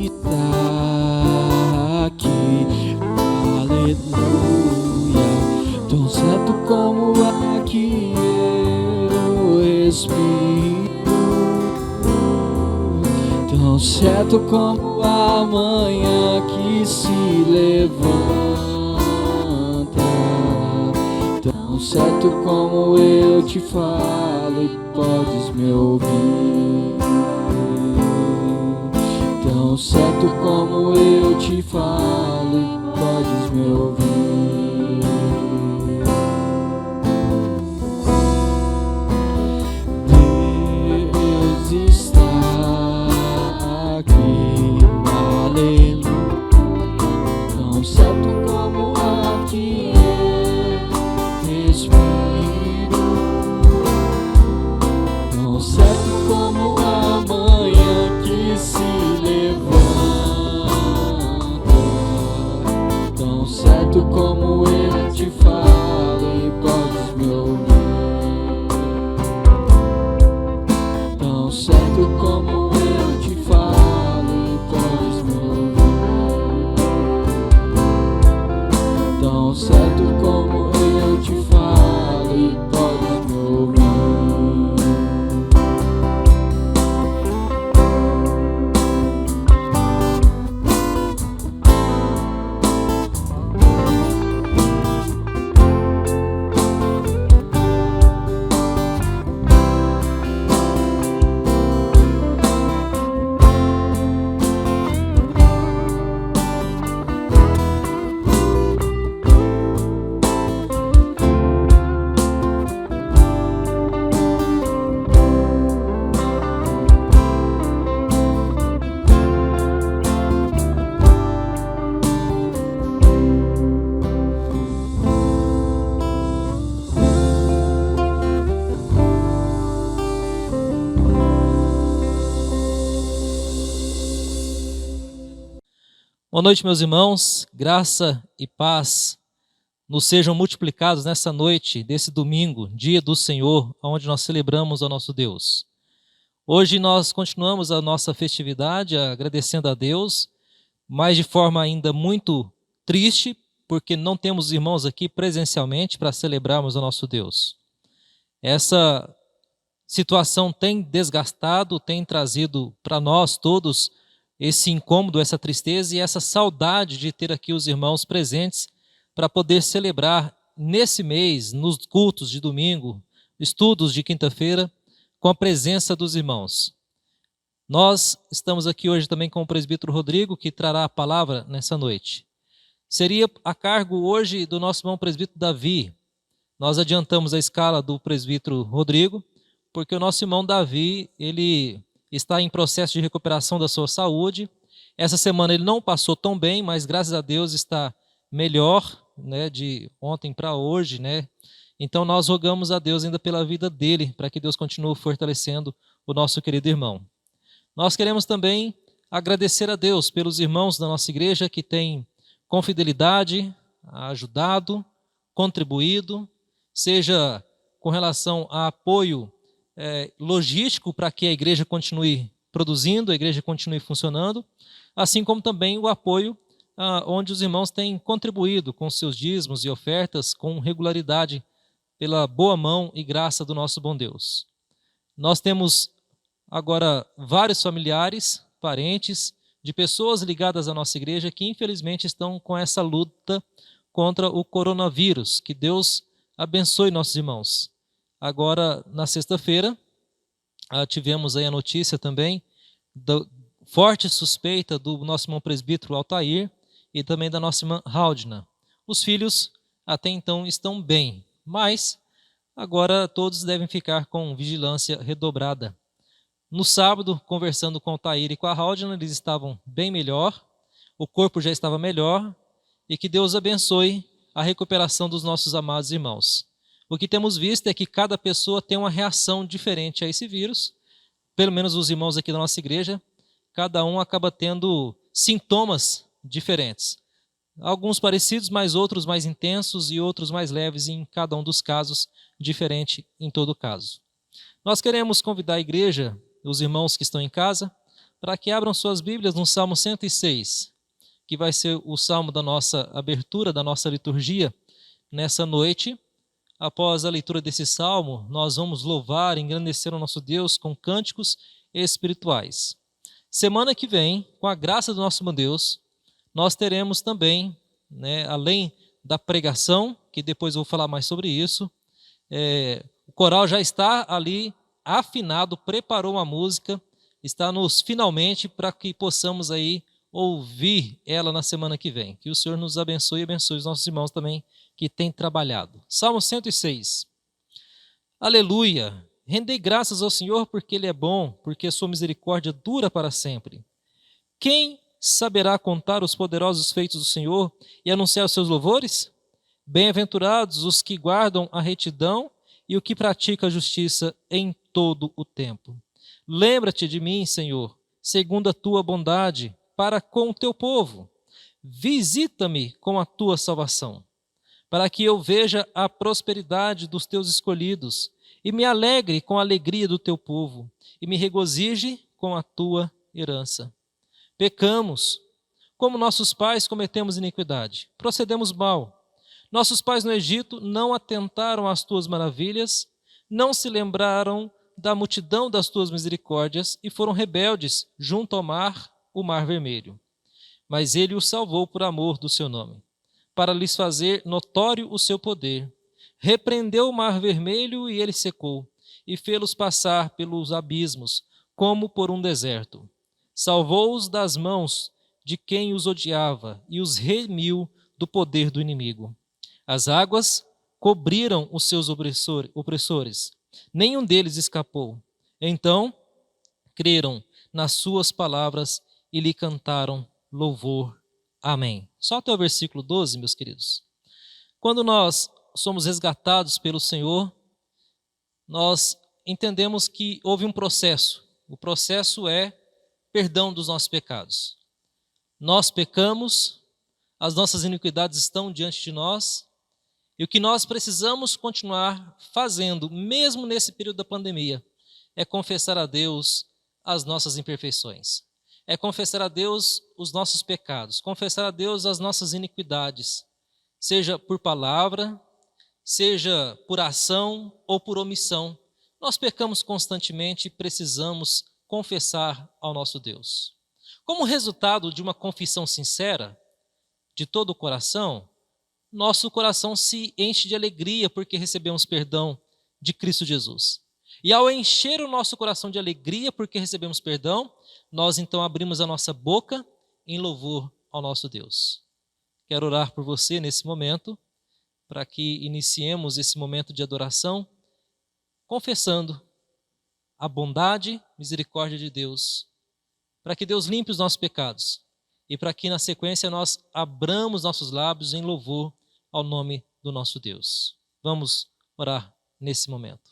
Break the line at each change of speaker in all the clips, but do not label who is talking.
está aqui, aleluia, tão certo como aqui eu respiro, tão certo como a manhã que se levanta, tão certo como eu te falo e podes me ouvir, tão certo como eu te falo e podes me ouvir. Deus está aqui, aleluia, tão certo como aqui eu respiro, tão certo como a manhã que se levanta, tão certo como eu te falo e podes me ouvir, tão certo como eu te falo e podes me ouvir, tão certo como eu te falo e podes me ouvir.
Boa noite, meus irmãos. Graça e paz nos sejam multiplicados nessa noite desse domingo, dia do Senhor, onde nós celebramos ao nosso Deus. Hoje nós continuamos a nossa festividade agradecendo a Deus, mas de forma ainda muito triste, porque não temos irmãos aqui presencialmente para celebrarmos ao nosso Deus. Essa situação tem desgastado, tem trazido para nós todos esse incômodo, essa tristeza e essa saudade de ter aqui os irmãos presentes para poder celebrar nesse mês, nos cultos de domingo, estudos de quinta-feira, com a presença dos irmãos. Nós estamos aqui hoje também com o presbítero Rodrigo, que trará a palavra nessa noite. Seria a cargo hoje do nosso irmão presbítero Davi. Nós adiantamos a escala do presbítero Rodrigo, porque o nosso irmão Davi, ele está em processo de recuperação da sua saúde. Essa semana ele não passou tão bem, mas graças a Deus está melhor, né, de ontem para hoje, né? Então nós rogamos a Deus ainda pela vida dele, para que Deus continue fortalecendo o nosso querido irmão. Nós queremos também agradecer a Deus pelos irmãos da nossa igreja que têm com fidelidade ajudado, contribuído, seja com relação a apoio logístico para que a igreja continue produzindo, a igreja continue funcionando, assim como também o apoio onde os irmãos têm contribuído com seus dízimos e ofertas com regularidade pela boa mão e graça do nosso bom Deus. Nós temos agora vários familiares, parentes, de pessoas ligadas à nossa igreja que infelizmente estão com essa luta contra o coronavírus. Que Deus abençoe nossos irmãos. Agora, na sexta-feira, tivemos aí a notícia também da forte suspeita do nosso irmão presbítero Altair e também da nossa irmã Haldna. Os filhos até então estão bem, mas agora todos devem ficar com vigilância redobrada. No sábado, conversando com o Altair e com a Haldna, eles estavam bem melhor, o corpo já estava melhor, e que Deus abençoe a recuperação dos nossos amados irmãos. O que temos visto é que cada pessoa tem uma reação diferente a esse vírus, pelo menos os irmãos aqui da nossa igreja, cada um acaba tendo sintomas diferentes. Alguns parecidos, mas outros mais intensos e outros mais leves, em cada um dos casos, diferente em todo caso. Nós queremos convidar a igreja, os irmãos que estão em casa, para que abram suas Bíblias no Salmo 106, que vai ser o salmo da nossa abertura, da nossa liturgia nessa noite. Após a leitura desse salmo, nós vamos louvar e engrandecer o nosso Deus com cânticos espirituais. Semana que vem, com a graça do nosso Deus, nós teremos também, além da pregação, que depois eu vou falar mais sobre isso, o coral já está ali afinado, preparou uma música, está nos finalmente para que possamos aí ouvir ela na semana que vem. Que o Senhor nos abençoe e abençoe os nossos irmãos também que têm trabalhado. Salmo 106. Aleluia! Rendei graças ao Senhor porque Ele é bom, porque a sua misericórdia dura para sempre. Quem saberá contar os poderosos feitos do Senhor e anunciar os seus louvores? Bem-aventurados os que guardam a retidão e o que pratica a justiça em todo o tempo. Lembra-te de mim, Senhor, segundo a tua bondade, para com o teu povo. Visita-me com a tua salvação, para que eu veja a prosperidade dos teus escolhidos e me alegre com a alegria do teu povo e me regozije com a tua herança. Pecamos, como nossos pais cometemos iniquidade, procedemos mal. Nossos pais no Egito não atentaram às tuas maravilhas, não se lembraram da multidão das tuas misericórdias e foram rebeldes junto ao mar, o mar vermelho. Mas ele os salvou por amor do seu nome, para lhes fazer notório o seu poder. Repreendeu o mar vermelho e ele secou, e fê-los passar pelos abismos, como por um deserto. Salvou-os das mãos de quem os odiava e os remiu do poder do inimigo. As águas cobriram os seus opressores, nenhum deles escapou. Então creram nas suas palavras e lhe cantaram louvor. Amém. Só até o versículo 12, meus queridos. Quando nós somos resgatados pelo Senhor, nós entendemos que houve um processo. O processo é perdão dos nossos pecados. Nós pecamos, as nossas iniquidades estão diante de nós, e o que nós precisamos continuar fazendo, mesmo nesse período da pandemia, é confessar a Deus as nossas imperfeições. É confessar a Deus os nossos pecados, confessar a Deus as nossas iniquidades, seja por palavra, seja por ação ou por omissão. Nós pecamos constantemente e precisamos confessar ao nosso Deus. Como resultado de uma confissão sincera, de todo o coração, nosso coração se enche de alegria porque recebemos perdão de Cristo Jesus. E ao encher o nosso coração de alegria porque recebemos perdão, nós então abrimos a nossa boca em louvor ao nosso Deus. Quero orar por você nesse momento, para que iniciemos esse momento de adoração, confessando a bondade, misericórdia de Deus, para que Deus limpe os nossos pecados e para que na sequência nós abramos nossos lábios em louvor ao nome do nosso Deus. Vamos orar nesse momento.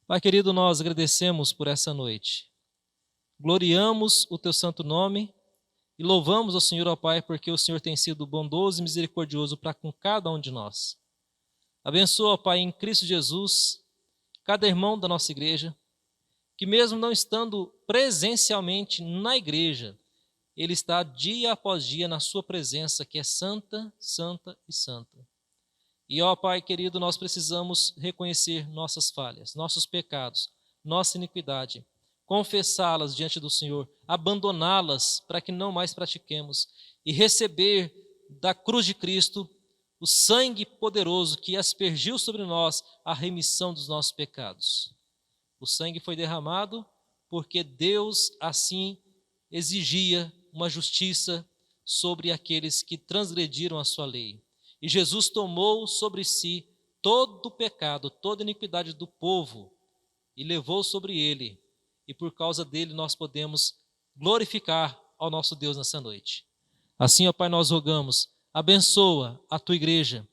Pai querido, nós agradecemos por essa noite. Gloriamos o teu santo nome e louvamos ao Senhor, ó Pai, porque o Senhor tem sido bondoso e misericordioso para com cada um de nós. Abençoa, ó Pai, em Cristo Jesus, cada irmão da nossa igreja, que mesmo não estando presencialmente na igreja, ele está dia após dia na sua presença, que é santa, santa e santa. E, ó Pai querido, nós precisamos reconhecer nossas falhas, nossos pecados, nossa iniquidade, confessá-las diante do Senhor, abandoná-las para que não mais pratiquemos e receber da cruz de Cristo o sangue poderoso que aspergiu sobre nós a remissão dos nossos pecados. O sangue foi derramado porque Deus assim exigia uma justiça sobre aqueles que transgrediram a sua lei. E Jesus tomou sobre si todo o pecado, toda a iniquidade do povo e levou sobre ele. E por causa dele nós podemos glorificar ao nosso Deus nessa noite. Assim, ó Pai, nós rogamos, abençoa a tua igreja,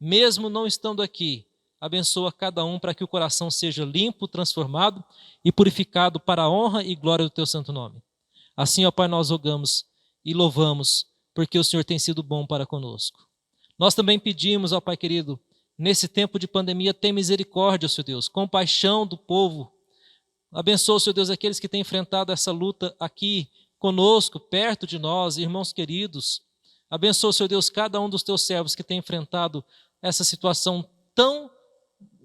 mesmo não estando aqui, abençoa cada um para que o coração seja limpo, transformado e purificado para a honra e glória do teu santo nome. Assim, ó Pai, nós rogamos e louvamos, porque o Senhor tem sido bom para conosco. Nós também pedimos, ó Pai querido, nesse tempo de pandemia, tem misericórdia, Senhor Deus, compaixão do povo, Abençoa, Senhor Deus, aqueles que têm enfrentado essa luta aqui conosco, perto de nós, irmãos queridos. Abençoa, Senhor Deus, cada um dos teus servos que tem enfrentado essa situação tão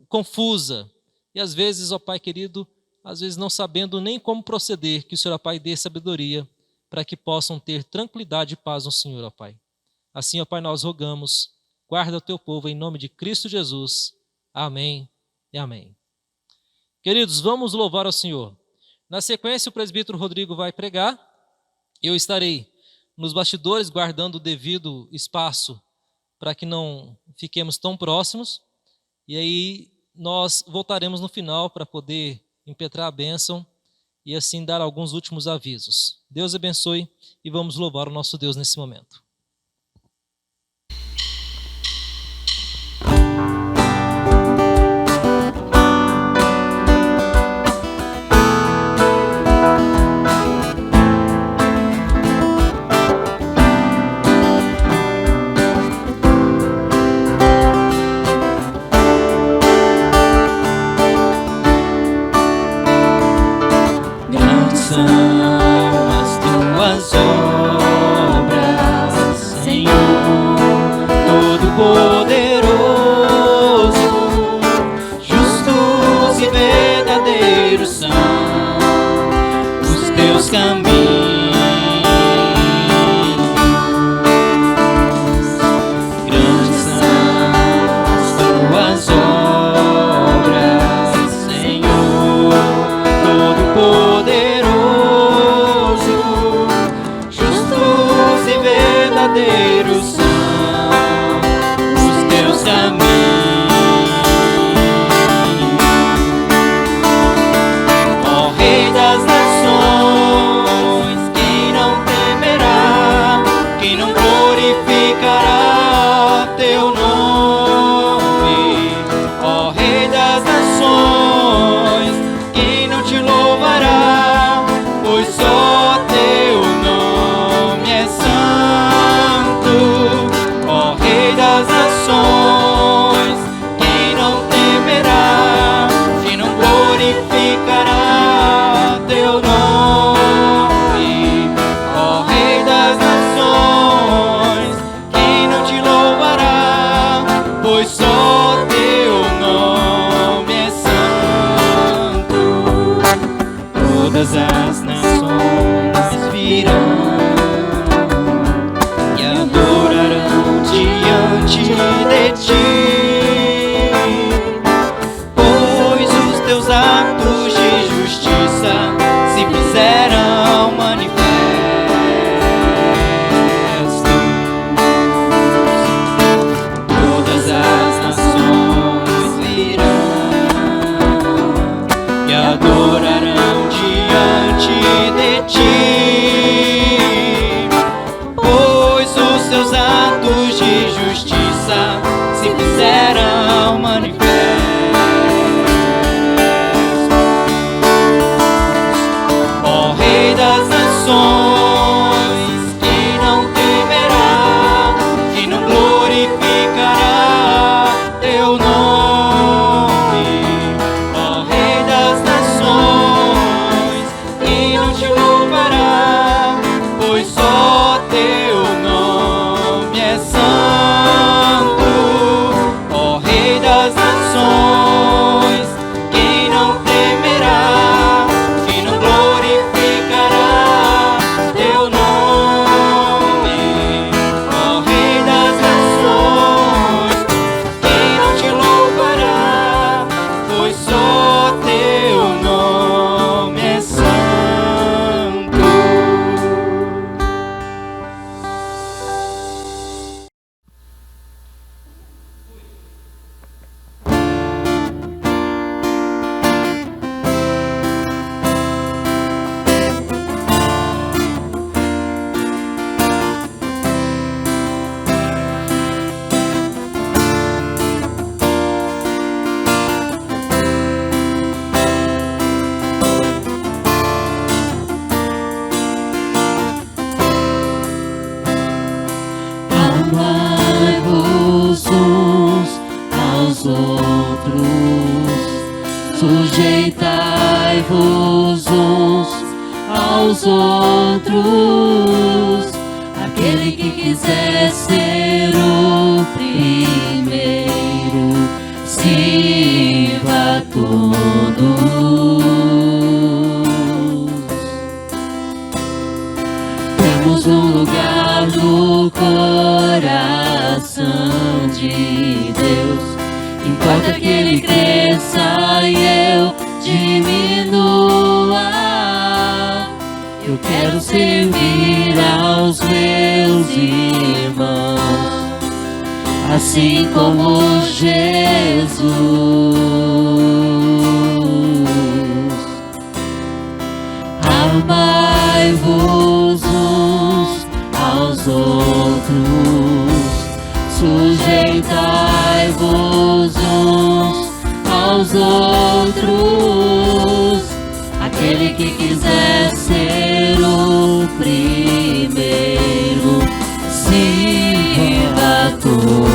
confusa. E às vezes, ó Pai querido, às vezes não sabendo nem como proceder, que o Senhor, ó Pai, dê sabedoria para que possam ter tranquilidade e paz no Senhor, ó Pai. Assim, ó Pai, nós rogamos, guarda o teu povo em nome de Cristo Jesus. Amém e amém. Queridos, vamos louvar ao Senhor. Na sequência, o presbítero Rodrigo vai pregar. Eu estarei nos bastidores guardando o devido espaço para que não fiquemos tão próximos. E aí nós voltaremos no final para poder impetrar a bênção e assim dar alguns últimos avisos. Deus abençoe e vamos louvar o nosso Deus nesse momento.
As tuas obras, Senhor, Todo-Poderoso, justos e verdadeiros são os teus caminhos. Grandes são as tuas obras, Senhor, Todo-Poderoso, verdadeiros são os teus caminhos. Ó Rei das nações, quem não temerá, quem não glorificará teu nome? Ó Rei das nações, quem não te louvará, pois só teu nome é santo. Ó Rei das nações, quem não temerá, quem não glorificará teu nome? Ó Rei das nações, quem não te louvará, pois só teu nome é santo. Todas as nações virão e adorarão diante de ti, pois os teus atos de justiça se fizeram manifestos. Todas as nações virão e adorarão diante de ti, pois os seus atos de justiça se fizeram manifestos. Ó Rei das nações, quem não temerá, quem não glorificará teu nome? Ó Rei das nações, quem não te louvará, amai-vos uns aos outros. Aquele que quiser ser o primeiro, sirva a todos. Temos um lugar no coração de Deus. Importa que Ele cresça e eu diminua. Eu quero servir aos meus irmãos, assim como Jesus. Amai-vos uns aos outros, sujeitai-vos uns aos outros. Aquele que quiser ser o primeiro, sirva a todos.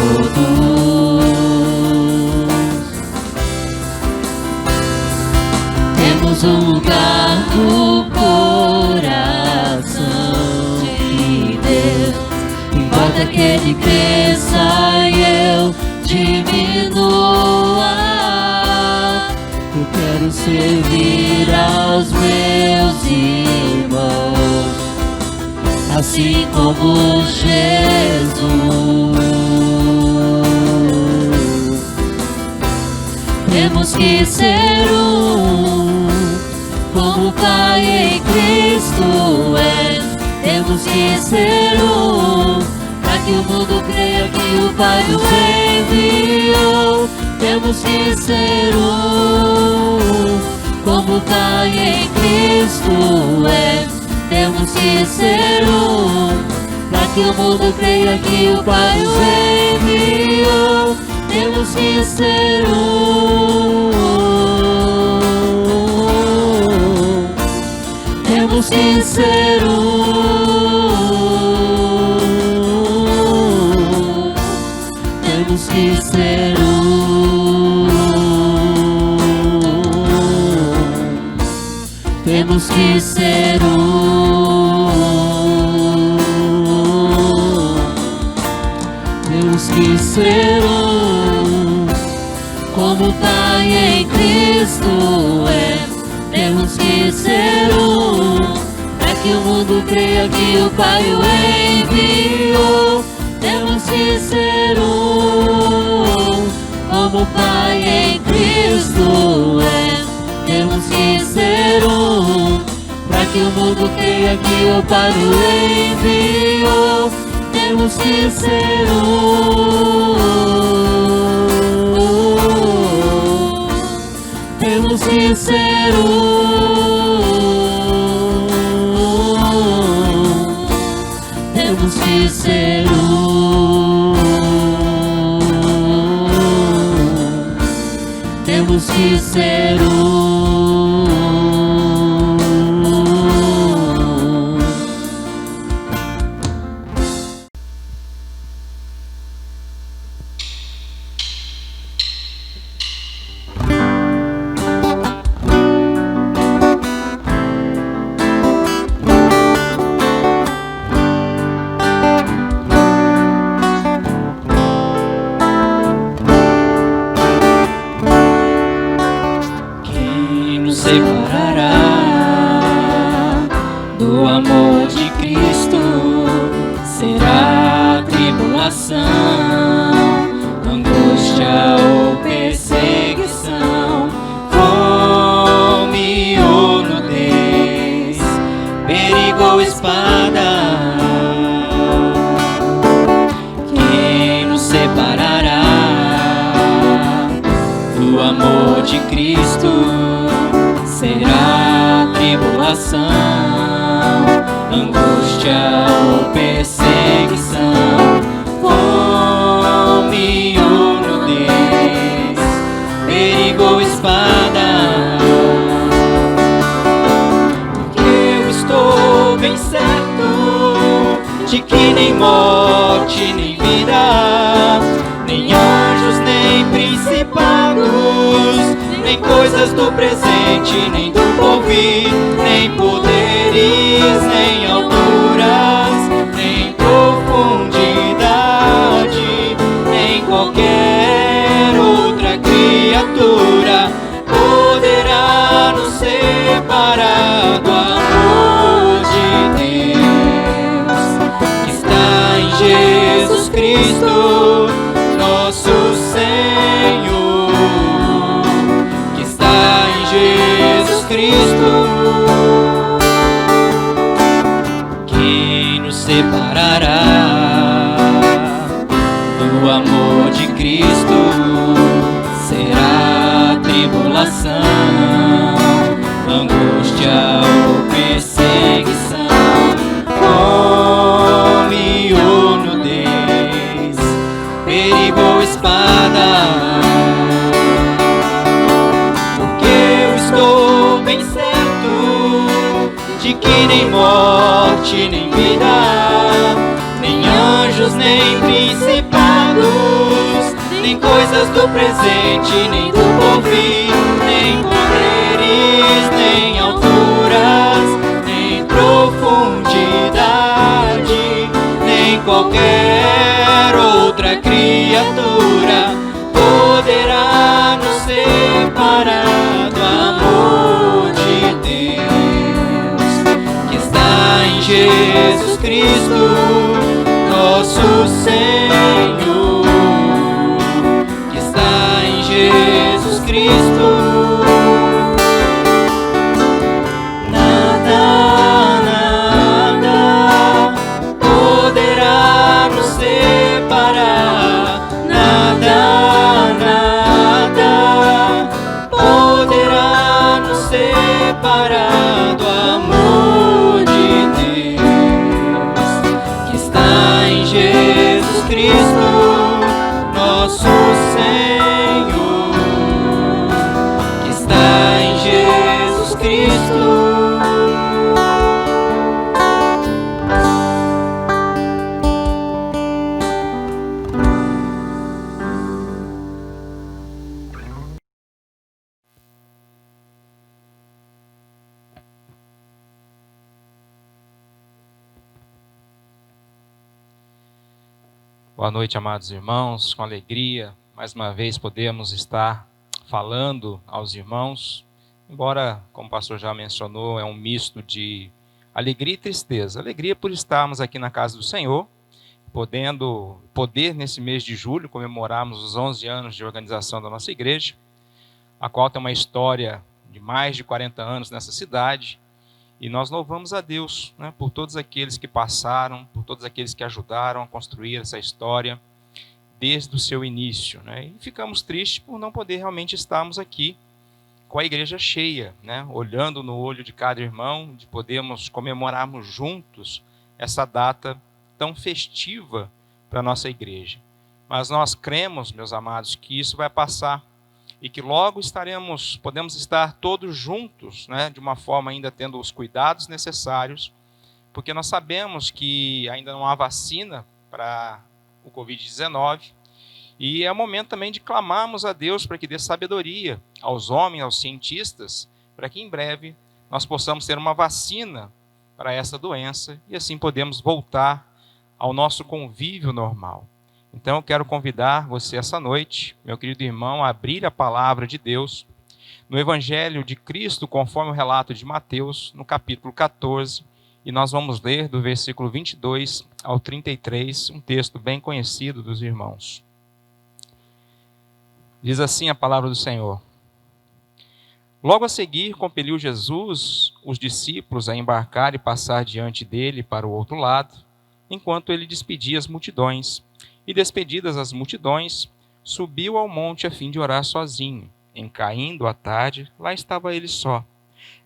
Temos um lugar no coração de Deus. Importa que Ele cresça e eu diminua. Eu quero servir aos meus irmãos, assim como Jesus. Temos que ser um, como o Pai em Cristo é. Temos que ser um, para que o mundo creia que o Pai o enviou. Temos que ser um, como o Pai em Cristo é. Temos que ser um, para que o mundo creia que o Pai o enviou. Temos que ser um, temos que ser um, temos que ser um, temos que ser um, temos que ser um, como o Pai em Cristo é. Temos que ser um, para que o mundo creia que o Pai o enviou. Temos que ser um, como o Pai em Cristo é. Temos que ser um, para que o mundo creia que o Pai o enviou. Temos que ser um, temos que ser um, temos que ser um, temos que ser um.
Separará do amor de Cristo. Será tribulação, angústia ou perseguição, fome ou nudez, perigo ou espada. Quem nos separará do amor de Cristo? Será tribulação, angústia ou perseguição, fome ou nudez, perigo ou espada. Porque eu estou bem certo de que nem morte, nem vida, nem anjos, nem principados, nem coisa coisas do presente, nem do porvir, nem poderes, nem alturas, nem profundidade, nem qualquer outra criatura poderá nos separar do amor de Deus que está em Jesus Cristo, nosso Senhor, que está em Jesus Cristo. Quem nos separará do amor de Cristo? Será a tribulação, angústia ou perseguição, fome ou nudez, perigo ou espada? Porque eu estou bem certo de que nem morte, nem vida, nem anjos, nem principados, nem coisas do presente, nem do porvir, nem poderes, nem alturas, nem profundidade, nem qualquer outra criatura poderá nos separar do amor de Deus que está em Jesus Cristo, nosso Senhor, que está em Jesus Cristo. Nada, nada poderá nos separar, nada, nada poderá nos separar do amor de Deus que está em Jesus Cristo, nosso Senhor, que está em Jesus Cristo.
Boa noite, amados irmãos, com alegria, mais uma vez podemos estar falando aos irmãos, embora, como o pastor já mencionou, é um misto de alegria e tristeza. Alegria por estarmos aqui na casa do Senhor, poder nesse mês de julho comemorarmos os 11 anos de organização da nossa igreja, a qual tem uma história de mais de 40 anos nessa cidade. E nós louvamos a Deus, né, por todos aqueles que passaram, por todos aqueles que ajudaram a construir essa história desde o seu início, né? E ficamos tristes por não poder realmente estarmos aqui com a igreja cheia, né, olhando no olho de cada irmão, de podermos comemorarmos juntos essa data tão festiva para a nossa igreja. Mas nós cremos, meus amados, que isso vai passar e que logo podemos estar todos juntos, né, de uma forma ainda tendo os cuidados necessários, porque nós sabemos que ainda não há vacina para o Covid-19, e é o momento também de clamarmos a Deus para que dê sabedoria aos homens, aos cientistas, para que em breve nós possamos ter uma vacina para essa doença e assim podemos voltar ao nosso convívio normal. Então eu quero convidar você essa noite, meu querido irmão, a abrir a palavra de Deus no Evangelho de Cristo, conforme o relato de Mateus, no capítulo 14, e nós vamos ler do versículo 22 ao 33, um texto bem conhecido dos irmãos. Diz assim a palavra do Senhor. Logo a seguir, compeliu Jesus os discípulos a embarcar e passar diante dele para o outro lado, enquanto ele despedia as multidões. E despedidas as multidões, subiu ao monte a fim de orar sozinho. Em caindo a tarde, lá estava ele só.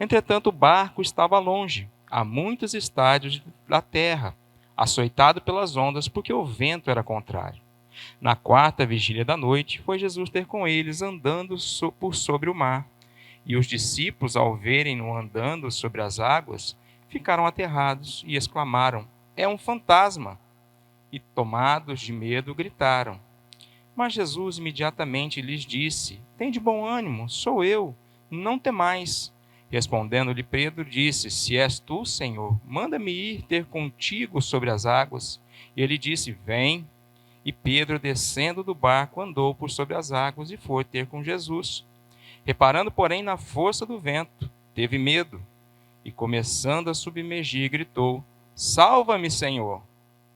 Entretanto, o barco estava longe, a muitos estádios da terra, açoitado pelas ondas, porque o vento era contrário. Na quarta vigília da noite, foi Jesus ter com eles, andando por sobre o mar. E os discípulos, ao verem-no andando sobre as águas, ficaram aterrados e exclamaram: "É um fantasma!" E, tomados de medo, gritaram. Mas Jesus imediatamente lhes disse: "Tende bom ânimo, sou eu, não temais. Respondendo-lhe Pedro, disse: Se és tu, Senhor, manda-me ir ter contigo sobre as águas. E ele disse: Vem. E Pedro, descendo do barco, andou por sobre as águas e foi ter com Jesus. Reparando, porém, na força do vento, teve medo e, começando a submergir, gritou: Salva-me, Senhor!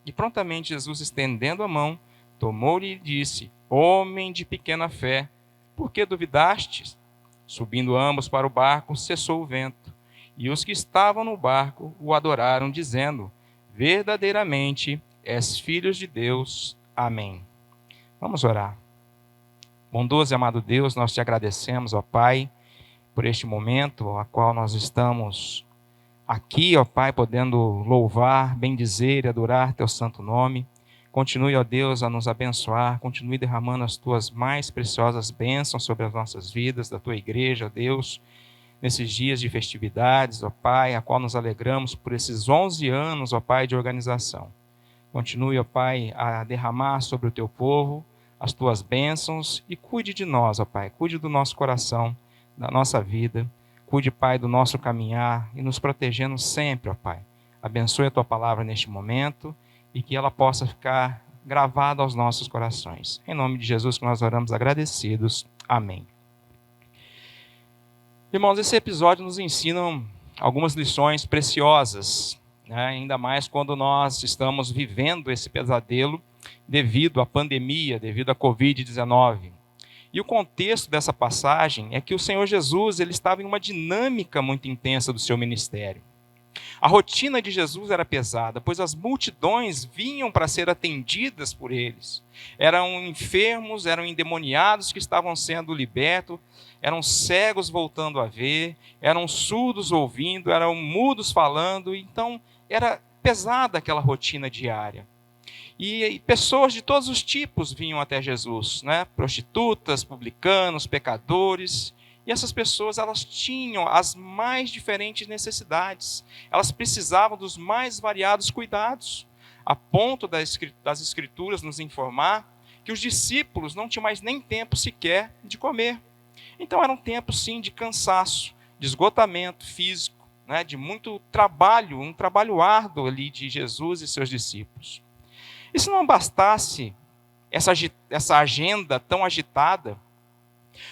E prontamente Jesus, estendendo a mão, tomou-lhe e disse: Homem de pequena fé, por que duvidastes? Subindo ambos para o barco, cessou o vento. E os que estavam no barco o adoraram, dizendo: Verdadeiramente és filho de Deus. Amém. Vamos orar. Bondoso e amado Deus, nós te agradecemos, ó Pai, por este momento a qual nós estamos aqui, ó Pai, podendo louvar, bendizer e adorar teu santo nome. Continue, ó Deus, a nos abençoar, continue derramando as tuas mais preciosas bênçãos sobre as nossas vidas, da tua igreja, ó Deus, nesses dias de festividades, ó Pai, a qual nos alegramos por esses 11 anos, ó Pai, de organização. Continue, ó Pai, a derramar sobre o teu povo as tuas bênçãos e cuide de nós, ó Pai, cuide do nosso coração, da nossa vida, cuide, Pai, do nosso caminhar e nos protegendo sempre, ó Pai. Abençoe a tua palavra neste momento e que ela possa ficar gravada aos nossos corações. Em nome de Jesus que nós oramos agradecidos. Amém. Irmãos, esse episódio nos ensina algumas lições preciosas, né? Ainda mais quando nós estamos vivendo esse pesadelo devido à pandemia, devido à Covid-19. E o contexto dessa passagem é que o Senhor Jesus ele estava em uma dinâmica muito intensa do seu ministério. A rotina de Jesus era pesada, pois as multidões vinham para ser atendidas por eles. Eram enfermos, eram endemoniados que estavam sendo libertos, eram cegos voltando a ver, eram surdos ouvindo, eram mudos falando. Então, era pesada aquela rotina diária. E pessoas de todos os tipos vinham até Jesus, né? Prostitutas, publicanos, pecadores. E essas pessoas, elas tinham as mais diferentes necessidades. Elas precisavam dos mais variados cuidados, a ponto das Escrituras nos informar que os discípulos não tinham mais nem tempo sequer de comer. Então era um tempo, sim, de cansaço, de esgotamento físico, né? De muito trabalho, um trabalho árduo ali de Jesus e seus discípulos. E se não bastasse essa agenda tão agitada,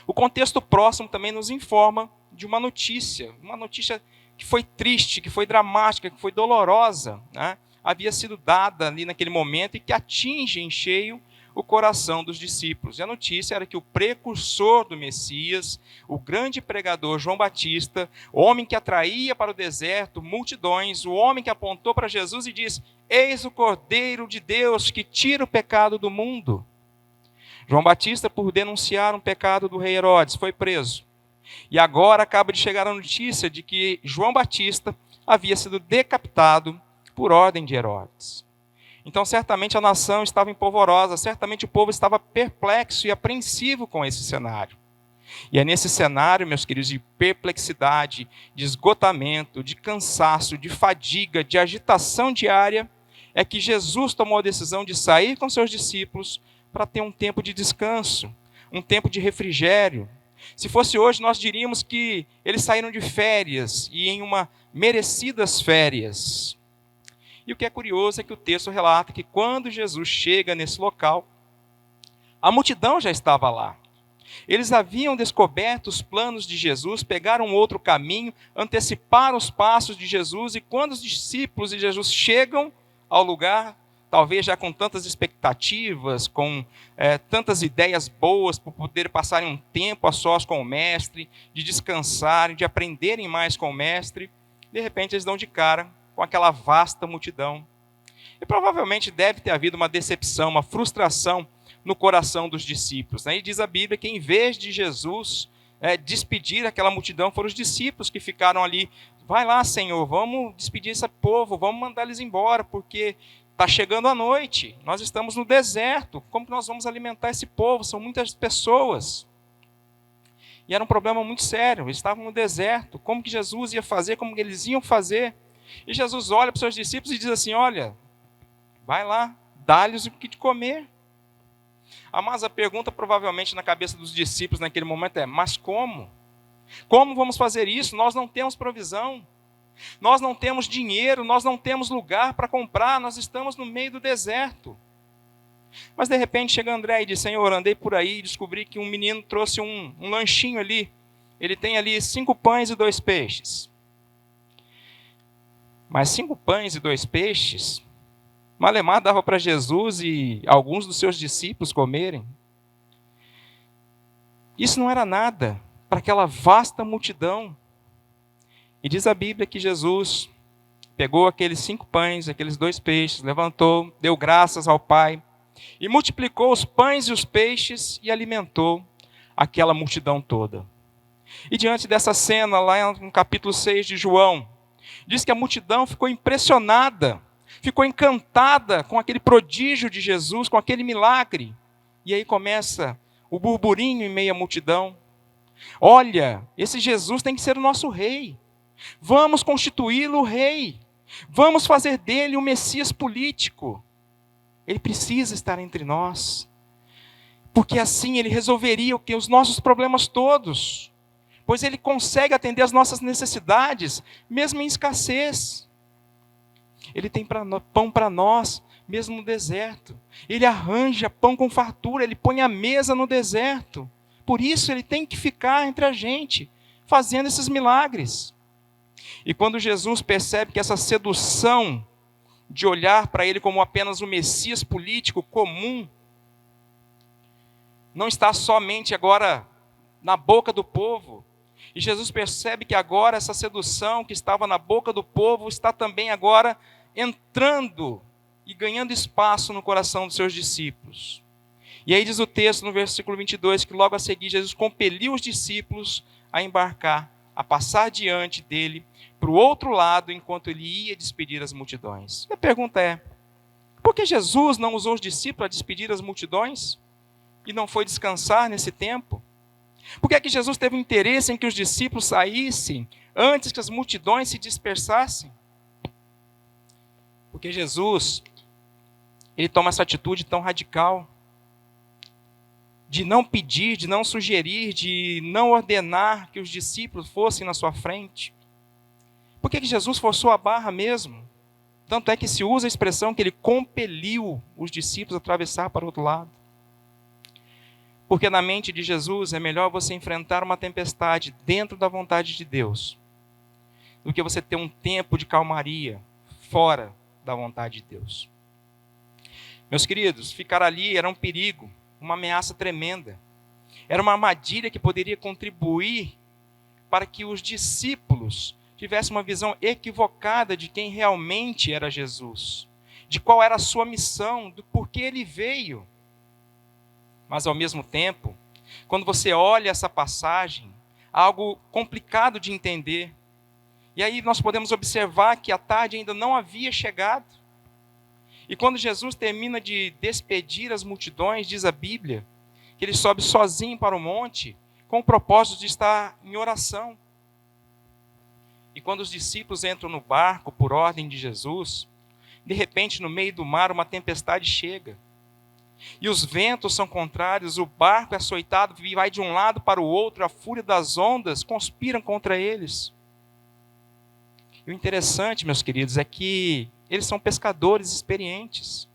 o contexto próximo também nos informa de uma notícia que foi triste, que foi dramática, que foi dolorosa, né? Havia sido dada ali naquele momento e que atinge em cheio o coração dos discípulos. E a notícia era que o precursor do Messias, o grande pregador João Batista, o homem que atraía para o deserto multidões, o homem que apontou para Jesus e disse: Eis o Cordeiro de Deus que tira o pecado do mundo. João Batista, por denunciar um pecado do rei Herodes, foi preso. E agora acaba de chegar a notícia de que João Batista havia sido decapitado por ordem de Herodes. Então, certamente a nação estava empolvorosa, certamente o povo estava perplexo e apreensivo com esse cenário. E é nesse cenário, meus queridos, de perplexidade, de esgotamento, de cansaço, de fadiga, de agitação diária, é que Jesus tomou a decisão de sair com seus discípulos para ter um tempo de descanso, um tempo de refrigério. Se fosse hoje, nós diríamos que eles saíram de férias e em uma merecidas férias. E o que é curioso é que o texto relata que quando Jesus chega nesse local, a multidão já estava lá. Eles haviam descoberto os planos de Jesus, pegaram outro caminho, anteciparam os passos de Jesus, e quando os discípulos de Jesus chegam ao lugar, talvez já com tantas expectativas, com tantas ideias boas, por poder passarem um tempo a sós com o mestre, de descansarem, de aprenderem mais com o mestre, de repente eles dão de cara com aquela vasta multidão. E provavelmente deve ter havido uma decepção, uma frustração no coração dos discípulos. E diz a Bíblia que em vez de Jesus despedir aquela multidão, foram os discípulos que ficaram ali. Vai lá, Senhor, vamos despedir esse povo, vamos mandar eles embora, porque está chegando a noite, nós estamos no deserto, como que nós vamos alimentar esse povo? São muitas pessoas. E era um problema muito sério, eles estavam no deserto, como que Jesus ia fazer, como que eles iam fazer? E Jesus olha para os seus discípulos e diz assim: olha, vai lá, dá-lhes o que de comer. Mas a pergunta provavelmente na cabeça dos discípulos naquele momento é: mas como? Como vamos fazer isso? Nós não temos provisão, nós não temos dinheiro, nós não temos lugar para comprar, nós estamos no meio do deserto. Mas de repente chega André e diz: Senhor, andei por aí e descobri que um menino trouxe um lanchinho ali. Ele tem ali 5 pães e 2 peixes. Mas 5 pães e 2 peixes, malemar dava para Jesus e alguns dos seus discípulos comerem. Isso não era nada para aquela vasta multidão. E diz a Bíblia que Jesus pegou aqueles 5 pães, aqueles 2 peixes, levantou, deu graças ao Pai, e multiplicou os pães e os peixes e alimentou aquela multidão toda. E diante dessa cena, lá no capítulo 6 de João, diz que a multidão ficou impressionada, ficou encantada com aquele prodígio de Jesus, com aquele milagre. E aí começa o burburinho em meio à multidão. Olha, esse Jesus tem que ser o nosso rei. Vamos constituí-lo rei. Vamos fazer dele um Messias político. Ele precisa estar entre nós, porque assim ele resolveria os nossos problemas todos, pois ele consegue atender as nossas necessidades, mesmo em escassez. Ele tem pão para nós, mesmo no deserto. Ele arranja pão com fartura, ele põe a mesa no deserto. Por isso ele tem que ficar entre a gente, fazendo esses milagres. E quando Jesus percebe que essa sedução de olhar para ele como apenas um Messias político comum, não está somente agora na boca do povo, e Jesus percebe que agora essa sedução que estava na boca do povo está também agora entrando e ganhando espaço no coração dos seus discípulos. E aí diz o texto no versículo 22, que logo a seguir Jesus compeliu os discípulos a embarcar, a passar diante dele para o outro lado, enquanto ele ia despedir as multidões. E a pergunta é: por que Jesus não usou os discípulos a despedir as multidões e não foi descansar nesse tempo? Por que é que Jesus teve interesse em que os discípulos saíssem antes que as multidões se dispersassem? Porque Jesus, ele toma essa atitude tão radical de não pedir, de não sugerir, de não ordenar que os discípulos fossem na sua frente. Por que Jesus forçou a barra mesmo? Tanto é que se usa a expressão que ele compeliu os discípulos a atravessar para o outro lado. Porque na mente de Jesus é melhor você enfrentar uma tempestade dentro da vontade de Deus do que você ter um tempo de calmaria fora da vontade de Deus. Meus queridos, ficar ali era um perigo, uma ameaça tremenda. Era uma armadilha que poderia contribuir para que os discípulos tivessem uma visão equivocada de quem realmente era Jesus, de qual era a sua missão, do porquê ele veio. Mas ao mesmo tempo, quando você olha essa passagem, há algo complicado de entender. E aí nós podemos observar que a tarde ainda não havia chegado. E quando Jesus termina de despedir as multidões, diz a Bíblia, que ele sobe sozinho para o monte, com o propósito de estar em oração. E quando os discípulos entram no barco por ordem de Jesus, de repente no meio do mar uma tempestade chega. E os ventos são contrários, o barco é açoitado, vai de um lado para o outro, a fúria das ondas conspiram contra eles. E o interessante, meus queridos, é que eles são pescadores experientes.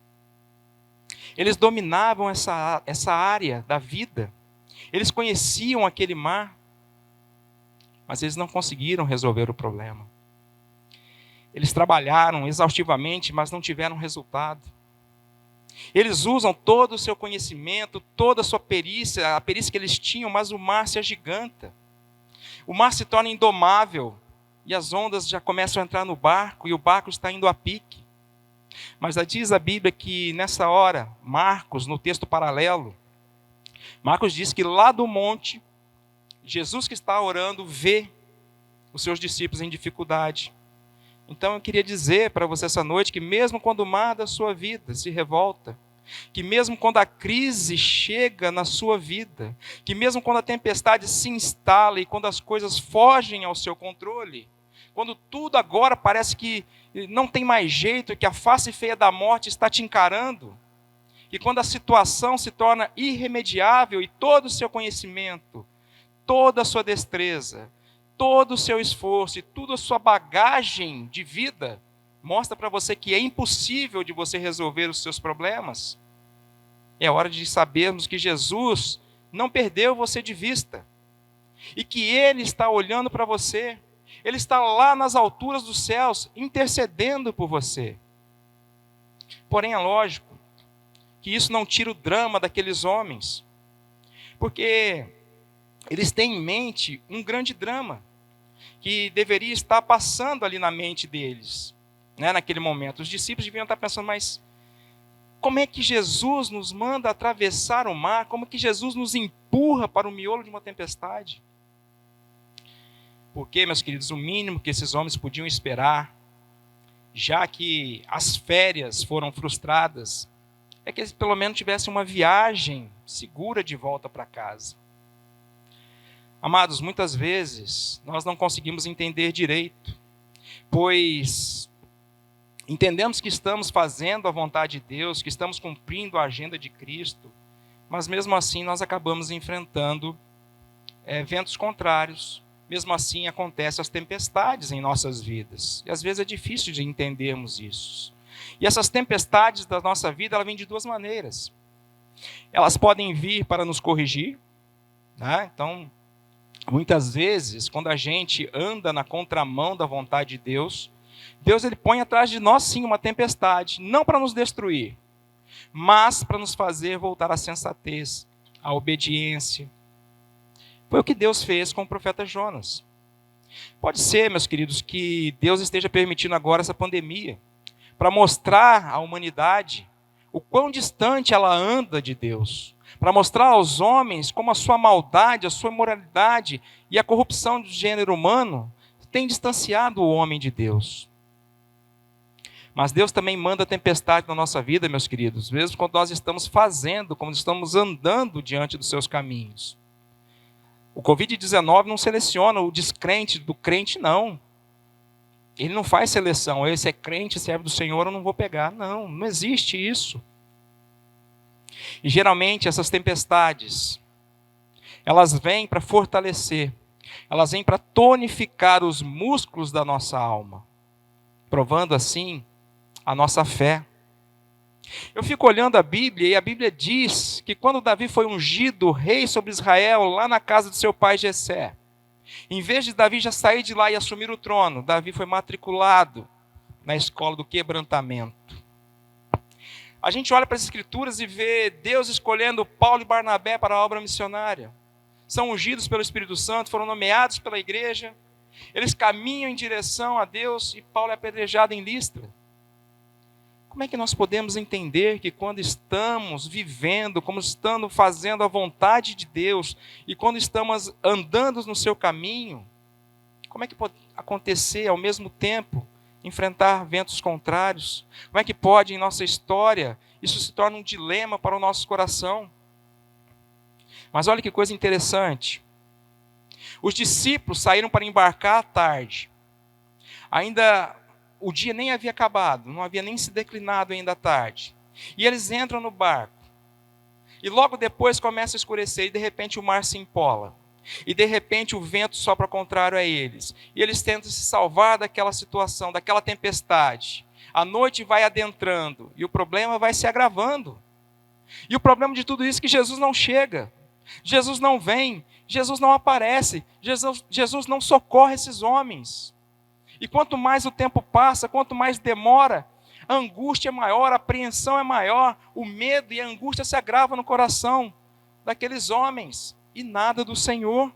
Eles dominavam essa área da vida. Eles conheciam aquele mar, mas eles não conseguiram resolver o problema. Eles trabalharam exaustivamente, mas não tiveram resultado. Eles usam todo o seu conhecimento, toda a sua perícia, a perícia que eles tinham, mas o mar se agiganta. O mar se torna indomável e as ondas já começam a entrar no barco e o barco está indo a pique. Mas diz a Bíblia que nessa hora, Marcos, no texto paralelo, Marcos diz que lá do monte, Jesus que está orando vê os seus discípulos em dificuldade. Então eu queria dizer para você essa noite que mesmo quando o mar da sua vida se revolta, que mesmo quando a crise chega na sua vida, que mesmo quando a tempestade se instala e quando as coisas fogem ao seu controle, quando tudo agora parece que não tem mais jeito, que a face feia da morte está te encarando, que quando a situação se torna irremediável e todo o seu conhecimento, toda a sua destreza, todo o seu esforço e toda a sua bagagem de vida mostra para você que é impossível de você resolver os seus problemas, é hora de sabermos que Jesus não perdeu você de vista e que Ele está olhando para você. Ele está lá nas alturas dos céus, intercedendo por você. Porém, é lógico que isso não tira o drama daqueles homens, porque eles têm em mente um grande drama que deveria estar passando ali na mente deles, né, naquele momento. Os discípulos deviam estar pensando, mas como é que Jesus nos manda atravessar o mar? Como é que Jesus nos empurra para o miolo de uma tempestade? Porque, meus queridos, o mínimo que esses homens podiam esperar, já que as férias foram frustradas, é que eles pelo menos tivessem uma viagem segura de volta para casa. Amados, muitas vezes nós não conseguimos entender direito, pois entendemos que estamos fazendo a vontade de Deus, que estamos cumprindo a agenda de Cristo, mas mesmo assim nós acabamos enfrentando ventos contrários. Mesmo assim acontecem as tempestades em nossas vidas. E às vezes é difícil de entendermos isso. E essas tempestades da nossa vida, elas vêm de duas maneiras. Elas podem vir para nos corrigir, né? Então, muitas vezes, quando a gente anda na contramão da vontade de Deus, Deus ele põe atrás de nós sim uma tempestade, não para nos destruir, mas para nos fazer voltar à sensatez, à obediência. Foi o que Deus fez com o profeta Jonas. Pode ser, meus queridos, que Deus esteja permitindo agora essa pandemia para mostrar à humanidade o quão distante ela anda de Deus, para mostrar aos homens como a sua maldade, a sua imoralidade e a corrupção do gênero humano tem distanciado o homem de Deus. Mas Deus também manda tempestade na nossa vida, meus queridos, mesmo quando nós estamos fazendo, quando estamos andando diante dos seus caminhos. O Covid-19 não seleciona o descrente do crente, não. Ele não faz seleção. Esse é crente, servo do Senhor, eu não vou pegar. Não, não existe isso. E geralmente essas tempestades, elas vêm para fortalecer, elas vêm para tonificar os músculos da nossa alma, provando assim a nossa fé. Eu fico olhando a Bíblia e a Bíblia diz que quando Davi foi ungido rei sobre Israel, lá na casa de seu pai Jessé, em vez de Davi já sair de lá e assumir o trono, Davi foi matriculado na escola do quebrantamento. A gente olha para as Escrituras e vê Deus escolhendo Paulo e Barnabé para a obra missionária. São ungidos pelo Espírito Santo, foram nomeados pela igreja, eles caminham em direção a Deus e Paulo é apedrejado em Listra. Como é que nós podemos entender que quando estamos vivendo, como estamos fazendo a vontade de Deus, e quando estamos andando no seu caminho, como é que pode acontecer ao mesmo tempo, enfrentar ventos contrários? Como é que pode em nossa história, isso se torna um dilema para o nosso coração? Mas olha que coisa interessante. Os discípulos saíram para embarcar à tarde. Ainda o dia nem havia acabado, não havia nem se declinado ainda à tarde. E eles entram no barco. E logo depois começa a escurecer e de repente o mar se empola. E de repente o vento sopra contrário a eles. E eles tentam se salvar daquela situação, daquela tempestade. A noite vai adentrando e o problema vai se agravando. E o problema de tudo isso é que Jesus não chega. Jesus não vem. Jesus não aparece. Jesus não socorre esses homens. E quanto mais o tempo passa, quanto mais demora, a angústia é maior, a apreensão é maior, o medo e a angústia se agravam no coração daqueles homens. E nada do Senhor.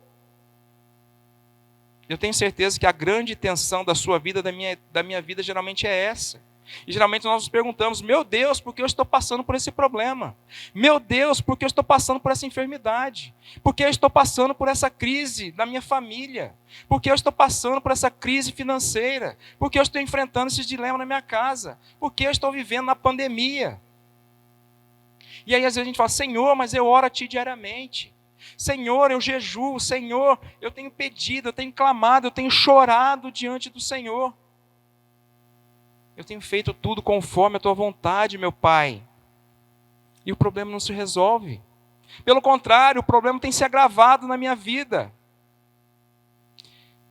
Eu tenho certeza que a grande tensão da sua vida, da minha vida, geralmente é essa. E geralmente nós nos perguntamos, meu Deus, por que eu estou passando por esse problema? Meu Deus, por que eu estou passando por essa enfermidade? Por que eu estou passando por essa crise da minha família? Por que eu estou passando por essa crise financeira? Por que eu estou enfrentando esse dilema na minha casa? Por que eu estou vivendo na pandemia? E aí às vezes a gente fala, Senhor, mas eu oro a Ti diariamente. Senhor, eu jejuo. Senhor, eu tenho pedido, eu tenho clamado, eu tenho chorado diante do Senhor. Eu tenho feito tudo conforme a Tua vontade, meu Pai. E o problema não se resolve. Pelo contrário, o problema tem se agravado na minha vida.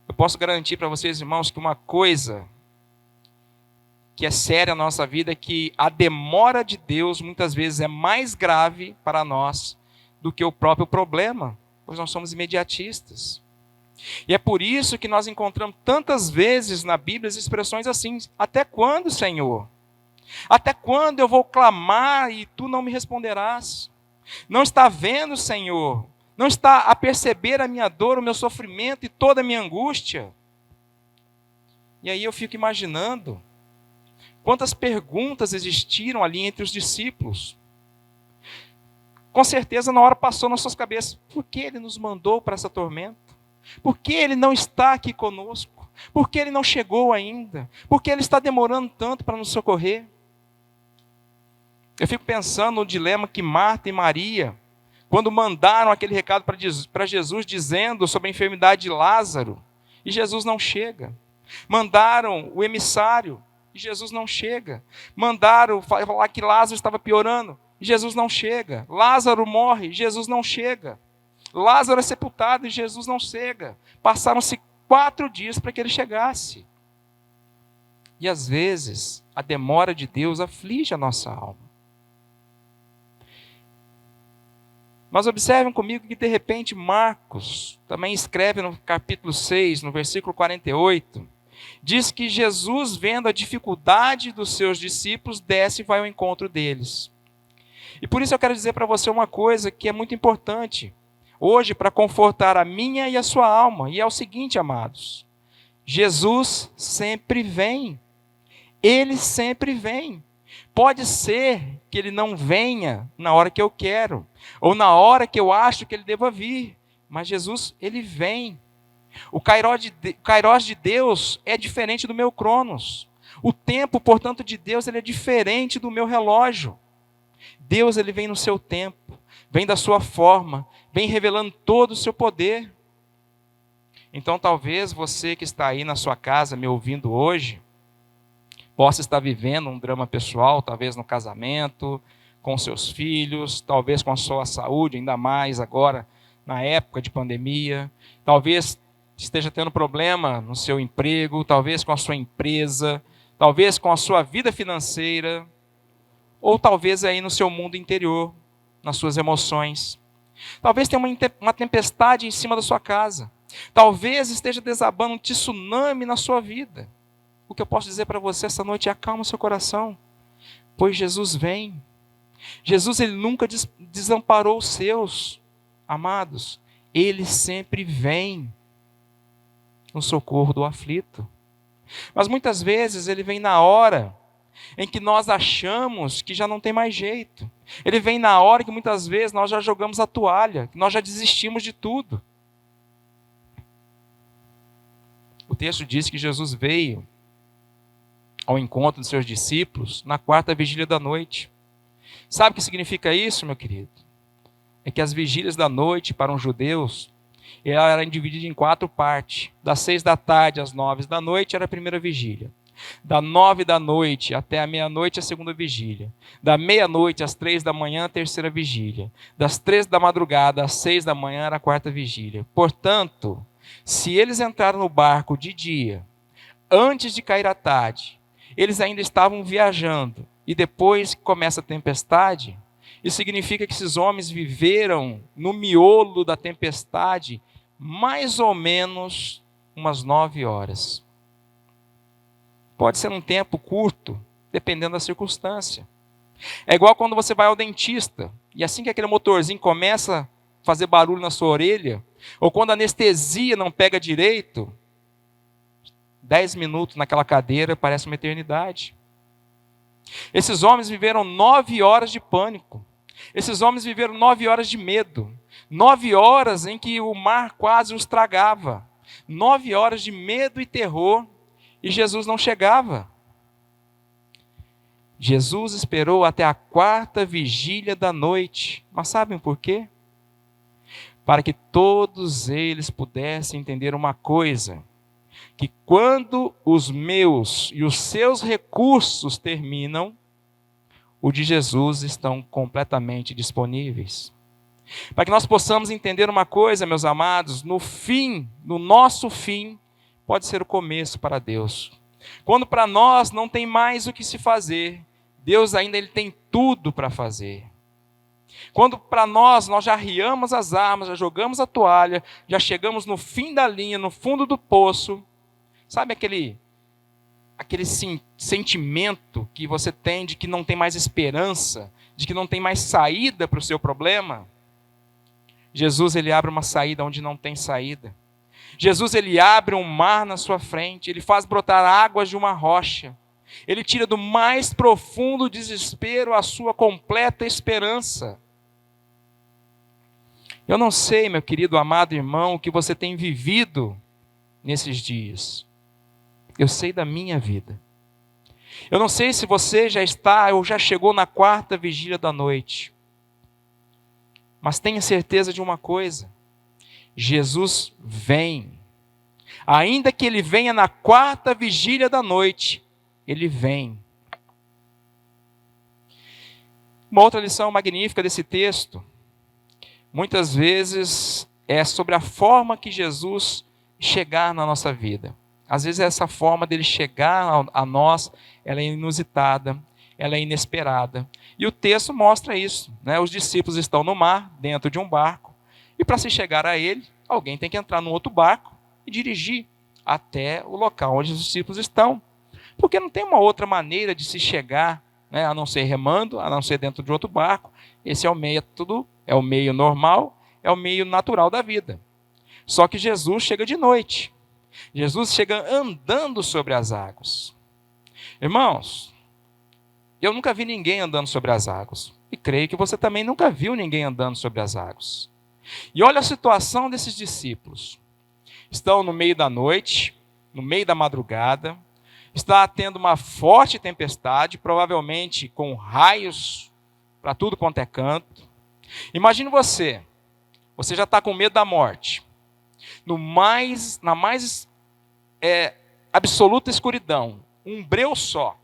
Eu posso garantir para vocês, irmãos, que uma coisa que é séria na nossa vida é que a demora de Deus muitas vezes é mais grave para nós do que o próprio problema, pois nós somos imediatistas. E é por isso que nós encontramos tantas vezes na Bíblia as expressões assim: até quando, Senhor? Até quando eu vou clamar e tu não me responderás? Não está vendo, Senhor? Não está a perceber a minha dor, o meu sofrimento e toda a minha angústia? E aí eu fico imaginando quantas perguntas existiram ali entre os discípulos. Com certeza na hora passou nas suas cabeças: por que ele nos mandou para essa tormenta? Por que ele não está aqui conosco? Por que ele não chegou ainda? Por que ele está demorando tanto para nos socorrer? Eu fico pensando no dilema que Marta e Maria, quando mandaram aquele recado para Jesus dizendo sobre a enfermidade de Lázaro, e Jesus não chega. Mandaram o emissário, e Jesus não chega. Mandaram falar que Lázaro estava piorando, e Jesus não chega. Lázaro morre, Jesus não chega. Lázaro é sepultado e Jesus não chega. Passaram-se 4 dias para que ele chegasse. E às vezes, a demora de Deus aflige a nossa alma. Mas observem comigo que de repente Marcos também escreve no capítulo 6, no versículo 48, diz que Jesus, vendo a dificuldade dos seus discípulos, desce e vai ao encontro deles. E por isso eu quero dizer para você uma coisa que é muito importante hoje para confortar a minha e a sua alma. E é o seguinte, amados: Jesus sempre vem. Ele sempre vem. Pode ser que ele não venha na hora que eu quero, ou na hora que eu acho que ele deva vir, mas Jesus, ele vem. O Kairos de Deus é diferente do meu Cronos. O tempo, portanto, de Deus, ele é diferente do meu relógio. Deus, ele vem no seu tempo, vem da sua forma, vem revelando todo o seu poder. Então, talvez você que está aí na sua casa me ouvindo hoje, possa estar vivendo um drama pessoal, talvez no casamento, com seus filhos, talvez com a sua saúde, ainda mais agora na época de pandemia. Talvez esteja tendo problema no seu emprego, talvez com a sua empresa, talvez com a sua vida financeira, ou talvez aí no seu mundo interior, nas suas emoções. Talvez tenha uma tempestade em cima da sua casa. Talvez esteja desabando um tsunami na sua vida. O que eu posso dizer para você essa noite é: acalma o seu coração, pois Jesus vem. Jesus, ele nunca desamparou os seus, amados. Ele sempre vem no socorro do aflito. Mas muitas vezes ele vem na hora em que nós achamos que já não tem mais jeito. Ele vem na hora que muitas vezes nós já jogamos a toalha, que nós já desistimos de tudo. O texto diz que Jesus veio ao encontro dos seus discípulos na 4ª vigília da noite. Sabe o que significa isso, meu querido? É que as vigílias da noite para os judeus, ela era dividida em 4 partes. Das 6 da tarde às 9 da noite era a primeira vigília. Da 9 da noite até a meia-noite a segunda vigília. Da meia-noite às 3 da manhã a terceira vigília. Das 3 da madrugada às 6 da manhã era a 4ª vigília. Portanto, se eles entraram no barco de dia, antes de cair a tarde, eles ainda estavam viajando, e depois que começa a tempestade, isso significa que esses homens viveram no miolo da tempestade mais ou menos umas 9 horas. Pode ser um tempo curto, dependendo da circunstância. É igual quando você vai ao dentista, e assim que aquele motorzinho começa a fazer barulho na sua orelha, ou quando a anestesia não pega direito, 10 minutos naquela cadeira parece uma eternidade. Esses homens viveram 9 horas de pânico. Esses homens viveram 9 horas de medo. 9 horas em que o mar quase os tragava. 9 horas de medo e terror, e Jesus não chegava. Jesus esperou até a 4ª vigília da noite. Mas sabem por quê? Para que todos eles pudessem entender uma coisa: que quando os meus e os seus recursos terminam, o de Jesus estão completamente disponíveis. Para que nós possamos entender uma coisa, meus amados: no fim, no nosso fim, pode ser o começo para Deus. Quando para nós não tem mais o que se fazer, Deus ainda ele tem tudo para fazer. Quando para nós já arriamos as armas, já jogamos a toalha, já chegamos no fim da linha, no fundo do poço, sabe aquele sentimento que você tem de que não tem mais esperança, de que não tem mais saída para o seu problema? Jesus ele abre uma saída onde não tem saída. Jesus ele abre um mar na sua frente, ele faz brotar águas de uma rocha. Ele tira do mais profundo desespero a sua completa esperança. Eu não sei, meu querido amado irmão, o que você tem vivido nesses dias. Eu sei da minha vida. Eu não sei se você já está ou já chegou na 4ª vigília da noite. Mas tenha certeza de uma coisa. Jesus vem. Ainda que ele venha na 4ª vigília da noite, ele vem. Uma outra lição magnífica desse texto, muitas vezes é sobre a forma que Jesus chegar na nossa vida. Às vezes essa forma dele chegar a nós, ela é inusitada, ela é inesperada. E o texto mostra isso, né? Os discípulos estão no mar, dentro de um barco, e para se chegar a ele, alguém tem que entrar num outro barco e dirigir até o local onde os discípulos estão. Porque não tem uma outra maneira de se chegar, né, a não ser remando, a não ser dentro de outro barco. Esse é o método, é o meio normal, é o meio natural da vida. Só que Jesus chega de noite. Jesus chega andando sobre as águas. Irmãos, eu nunca vi ninguém andando sobre as águas. E creio que você também nunca viu ninguém andando sobre as águas. E olha a situação desses discípulos. Estão no meio da noite, no meio da madrugada. Está tendo uma forte tempestade, provavelmente com raios para tudo quanto é canto. Imagine você já está com medo da morte. Na mais absoluta escuridão, um breu só.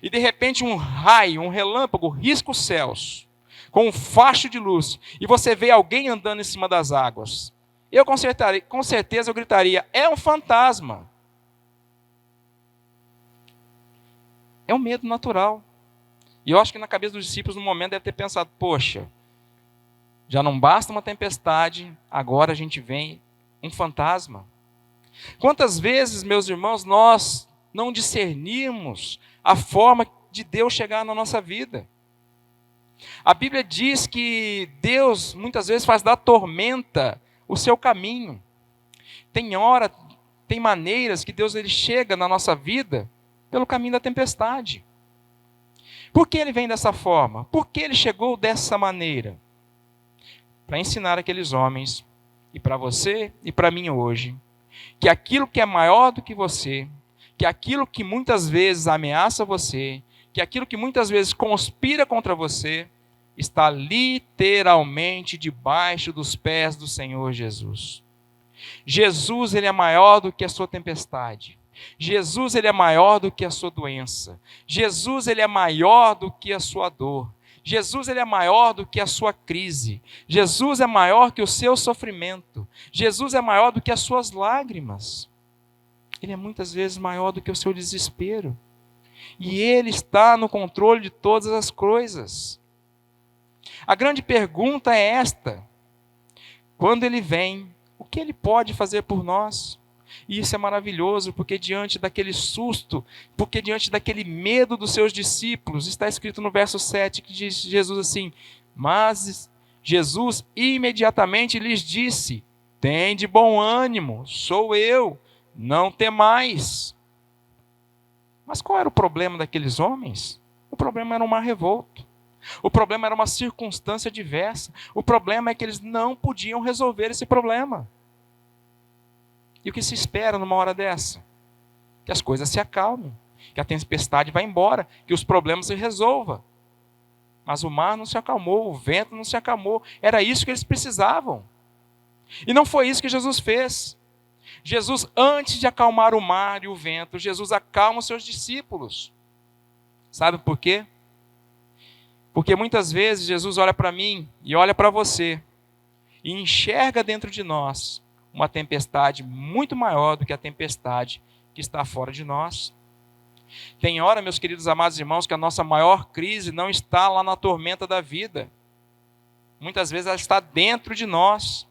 E de repente um raio, um relâmpago risca os céus, com um facho de luz, e você vê alguém andando em cima das águas. Eu com certeza eu gritaria, é um fantasma. É um medo natural. E eu acho que na cabeça dos discípulos no momento deve ter pensado, poxa, já não basta uma tempestade, agora a gente vem um fantasma. Quantas vezes, meus irmãos, nós não discernimos a forma de Deus chegar na nossa vida? A Bíblia diz que Deus muitas vezes faz da tormenta o seu caminho. Tem maneiras que Deus ele chega na nossa vida pelo caminho da tempestade. Por que ele vem dessa forma? Por que ele chegou dessa maneira? Para ensinar aqueles homens, e para você e para mim hoje, que aquilo que é maior do que você, que aquilo que muitas vezes ameaça você, que aquilo que muitas vezes conspira contra você, está literalmente debaixo dos pés do Senhor Jesus. Jesus, ele é maior do que a sua tempestade. Jesus, ele é maior do que a sua doença. Jesus, ele é maior do que a sua dor. Jesus, ele é maior do que a sua crise. Jesus é maior que o seu sofrimento. Jesus é maior do que as suas lágrimas. Ele é muitas vezes maior do que o seu desespero. E ele está no controle de todas as coisas. A grande pergunta é esta: quando ele vem, o que ele pode fazer por nós? E isso é maravilhoso, porque diante daquele susto, porque diante daquele medo dos seus discípulos, está escrito no verso 7, que diz Jesus assim, mas Jesus imediatamente lhes disse, tende bom ânimo, sou eu, não temais. Mas qual era o problema daqueles homens? O problema era um mar revolto. O problema era uma circunstância diversa. O problema é que eles não podiam resolver esse problema. E o que se espera numa hora dessa? Que as coisas se acalmem, que a tempestade vá embora, que os problemas se resolvam. Mas o mar não se acalmou, o vento não se acalmou. Era isso que eles precisavam. E não foi isso que Jesus fez. Jesus, antes de acalmar o mar e o vento, Jesus acalma os seus discípulos. Sabe por quê? Porque muitas vezes Jesus olha para mim e olha para você e enxerga dentro de nós uma tempestade muito maior do que a tempestade que está fora de nós. Tem hora, meus queridos amados irmãos, que a nossa maior crise não está lá na tormenta da vida. Muitas vezes ela está dentro de nós.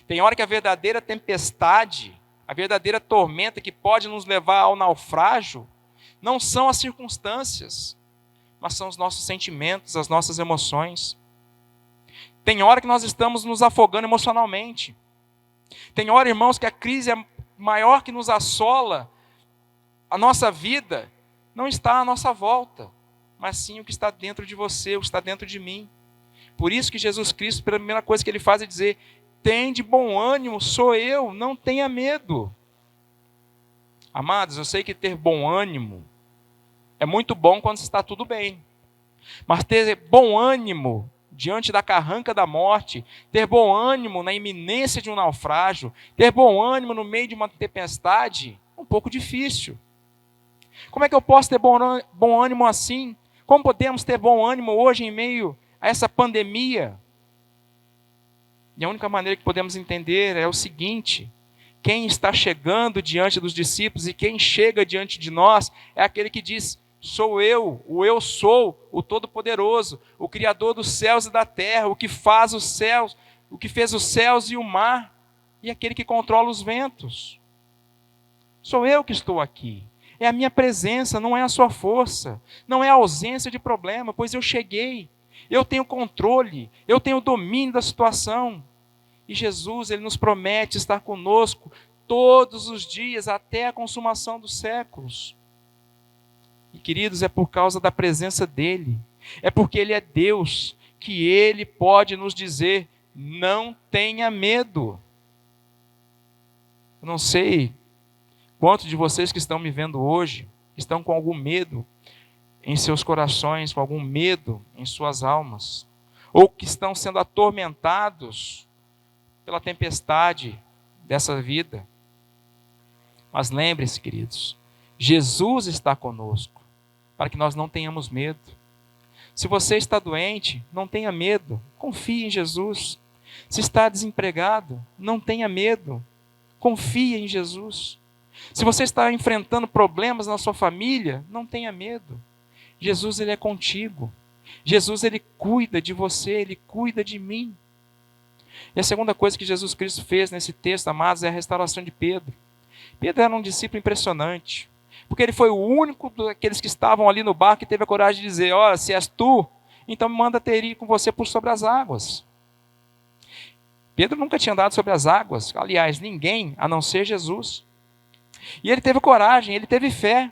Tem hora que a verdadeira tempestade, a verdadeira tormenta que pode nos levar ao naufrágio, não são as circunstâncias, mas são os nossos sentimentos, as nossas emoções. Tem hora que nós estamos nos afogando emocionalmente. Tem hora, irmãos, que a crise é maior que nos assola. A nossa vida não está à nossa volta, mas sim o que está dentro de você, o que está dentro de mim. Por isso que Jesus Cristo, a primeira coisa que ele faz é dizer: tem de bom ânimo, sou eu, não tenha medo. Amados, eu sei que ter bom ânimo é muito bom quando está tudo bem. Mas ter bom ânimo diante da carranca da morte, ter bom ânimo na iminência de um naufrágio, ter bom ânimo no meio de uma tempestade, é um pouco difícil. Como é que eu posso ter bom ânimo assim? Como podemos ter bom ânimo hoje em meio a essa pandemia? E a única maneira que podemos entender é o seguinte: quem está chegando diante dos discípulos e quem chega diante de nós é aquele que diz: sou eu, o eu sou, o Todo-Poderoso, o Criador dos céus e da terra, o que faz os céus, o que fez os céus e o mar, e aquele que controla os ventos. Sou eu que estou aqui. É a minha presença, não é a sua força, não é a ausência de problema, pois eu cheguei, eu tenho controle, eu tenho domínio da situação. E Jesus, ele nos promete estar conosco todos os dias, até a consumação dos séculos. E, queridos, é por causa da presença dele, é porque ele é Deus, que ele pode nos dizer: não tenha medo. Eu não sei quantos de vocês que estão me vendo hoje estão com algum medo em seus corações, com algum medo em suas almas, ou que estão sendo atormentados pela tempestade dessa vida. Mas lembre-se, queridos, Jesus está conosco, para que nós não tenhamos medo. Se você está doente, não tenha medo, confie em Jesus. Se está desempregado, não tenha medo, confie em Jesus. Se você está enfrentando problemas na sua família, não tenha medo. Jesus, ele é contigo. Jesus, ele cuida de você, ele cuida de mim. E a segunda coisa que Jesus Cristo fez nesse texto, amados, é a restauração de Pedro. Pedro era um discípulo impressionante, porque ele foi o único daqueles que estavam ali no barco que teve a coragem de dizer: olha, se és tu, então me manda ter ir com você por sobre as águas. Pedro nunca tinha andado sobre as águas, aliás, ninguém, a não ser Jesus. E ele teve coragem, ele teve fé,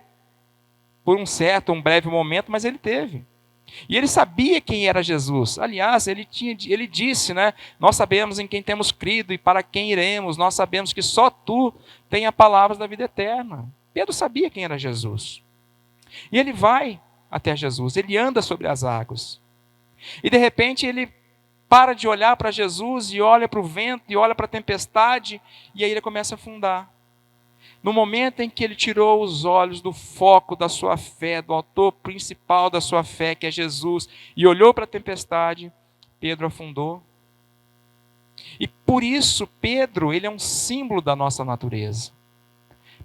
por um breve momento, mas ele teve. E ele sabia quem era Jesus. Aliás, ele disse, né? Nós sabemos em quem temos crido e para quem iremos. Nós sabemos que só tu tem a palavra da vida eterna. Pedro sabia quem era Jesus. E ele vai até Jesus, ele anda sobre as águas. E de repente ele para de olhar para Jesus e olha para o vento e olha para a tempestade, e aí ele começa a afundar. No momento em que ele tirou os olhos do foco da sua fé, do autor principal da sua fé, que é Jesus, e olhou para a tempestade, Pedro afundou. E por isso, Pedro, ele é um símbolo da nossa natureza.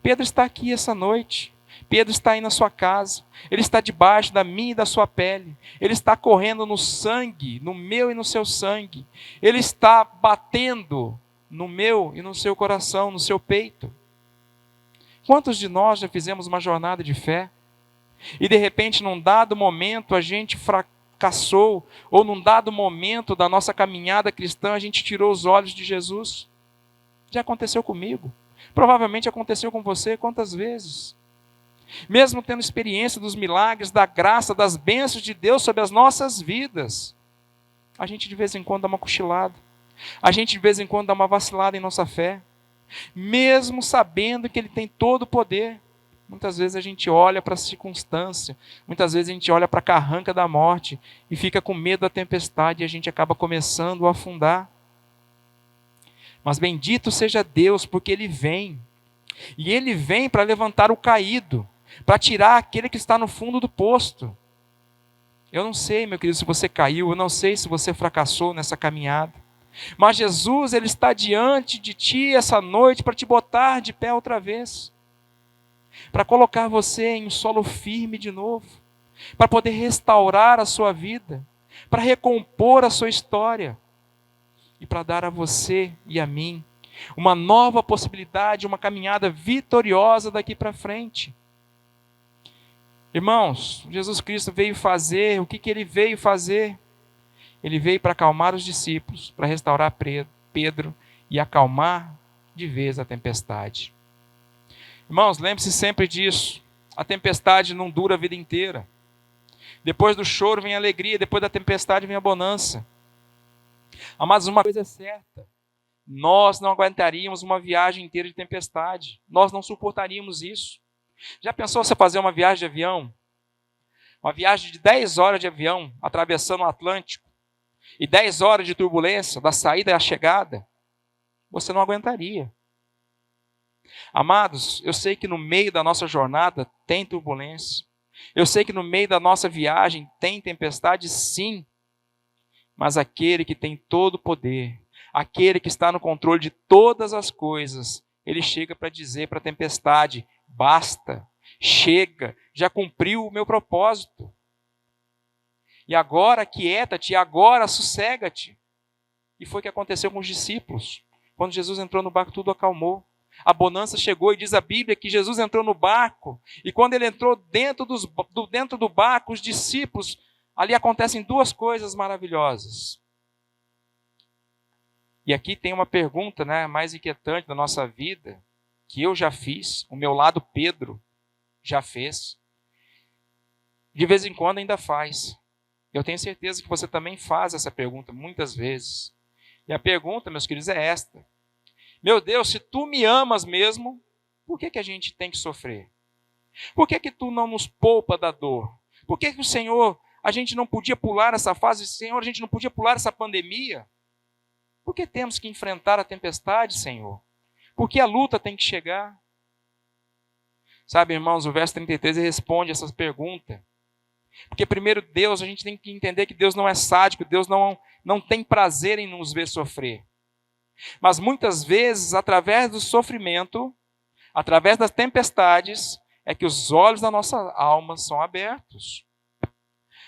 Pedro está aqui essa noite. Pedro está aí na sua casa. Ele está debaixo da minha e da sua pele. Ele está correndo no sangue, no meu e no seu sangue. Ele está batendo no meu e no seu coração, no seu peito. Quantos de nós já fizemos uma jornada de fé e de repente num dado momento a gente fracassou, ou num dado momento da nossa caminhada cristã a gente tirou os olhos de Jesus? Já aconteceu comigo, provavelmente aconteceu com você. Quantas vezes? Mesmo tendo experiência dos milagres, da graça, das bênçãos de Deus sobre as nossas vidas, a gente de vez em quando dá uma cochilada, a gente de vez em quando dá uma vacilada em nossa fé. Mesmo sabendo que ele tem todo o poder, muitas vezes a gente olha para a circunstância, muitas vezes a gente olha para a carranca da morte e fica com medo da tempestade e a gente acaba começando a afundar. Mas bendito seja Deus, porque ele vem, e ele vem para levantar o caído, para tirar aquele que está no fundo do poço. Eu não sei, meu querido, se você caiu, eu não sei se você fracassou nessa caminhada. Mas Jesus, ele está diante de ti essa noite para te botar de pé outra vez, para colocar você em um solo firme de novo, para poder restaurar a sua vida, para recompor a sua história e para dar a você e a mim uma nova possibilidade, uma caminhada vitoriosa daqui para frente. Irmãos, Jesus Cristo veio fazer, o que ele veio fazer? Ele veio para acalmar os discípulos, para restaurar Pedro e acalmar de vez a tempestade. Irmãos, lembre-se sempre disso. A tempestade não dura a vida inteira. Depois do choro vem a alegria, depois da tempestade vem a bonança. Amados, uma coisa é certa. Nós não aguentaríamos uma viagem inteira de tempestade. Nós não suportaríamos isso. Já pensou você fazer uma viagem de avião? Uma viagem de 10 horas de avião, atravessando o Atlântico, e 10 horas de turbulência, da saída à chegada? Você não aguentaria. Amados, eu sei que no meio da nossa jornada tem turbulência. Eu sei que no meio da nossa viagem tem tempestade, sim. Mas aquele que tem todo o poder, aquele que está no controle de todas as coisas, ele chega para dizer para a tempestade: basta, chega, já cumpriu o meu propósito. E agora aquieta-te, agora sossega-te. E foi o que aconteceu com os discípulos. Quando Jesus entrou no barco, tudo acalmou. A bonança chegou, e diz a Bíblia que Jesus entrou no barco, e quando ele entrou dentro do barco, os discípulos, ali acontecem duas coisas maravilhosas. E aqui tem uma pergunta, mais inquietante da nossa vida, que eu já fiz, o meu lado Pedro já fez, de vez em quando ainda faz. Eu tenho certeza que você também faz essa pergunta muitas vezes. E a pergunta, meus queridos, é esta: meu Deus, se tu me amas mesmo, por que a gente tem que sofrer? Por que tu não nos poupa da dor? Por que o Senhor, a gente não podia pular essa fase? Senhor, a gente não podia pular essa pandemia? Por que temos que enfrentar a tempestade, Senhor? Por que a luta tem que chegar? Sabe, irmãos, o verso 33 responde essa pergunta. Porque primeiro Deus, a gente tem que entender que Deus não é sádico, Deus não tem prazer em nos ver sofrer. Mas muitas vezes, através do sofrimento, através das tempestades, é que os olhos da nossa alma são abertos.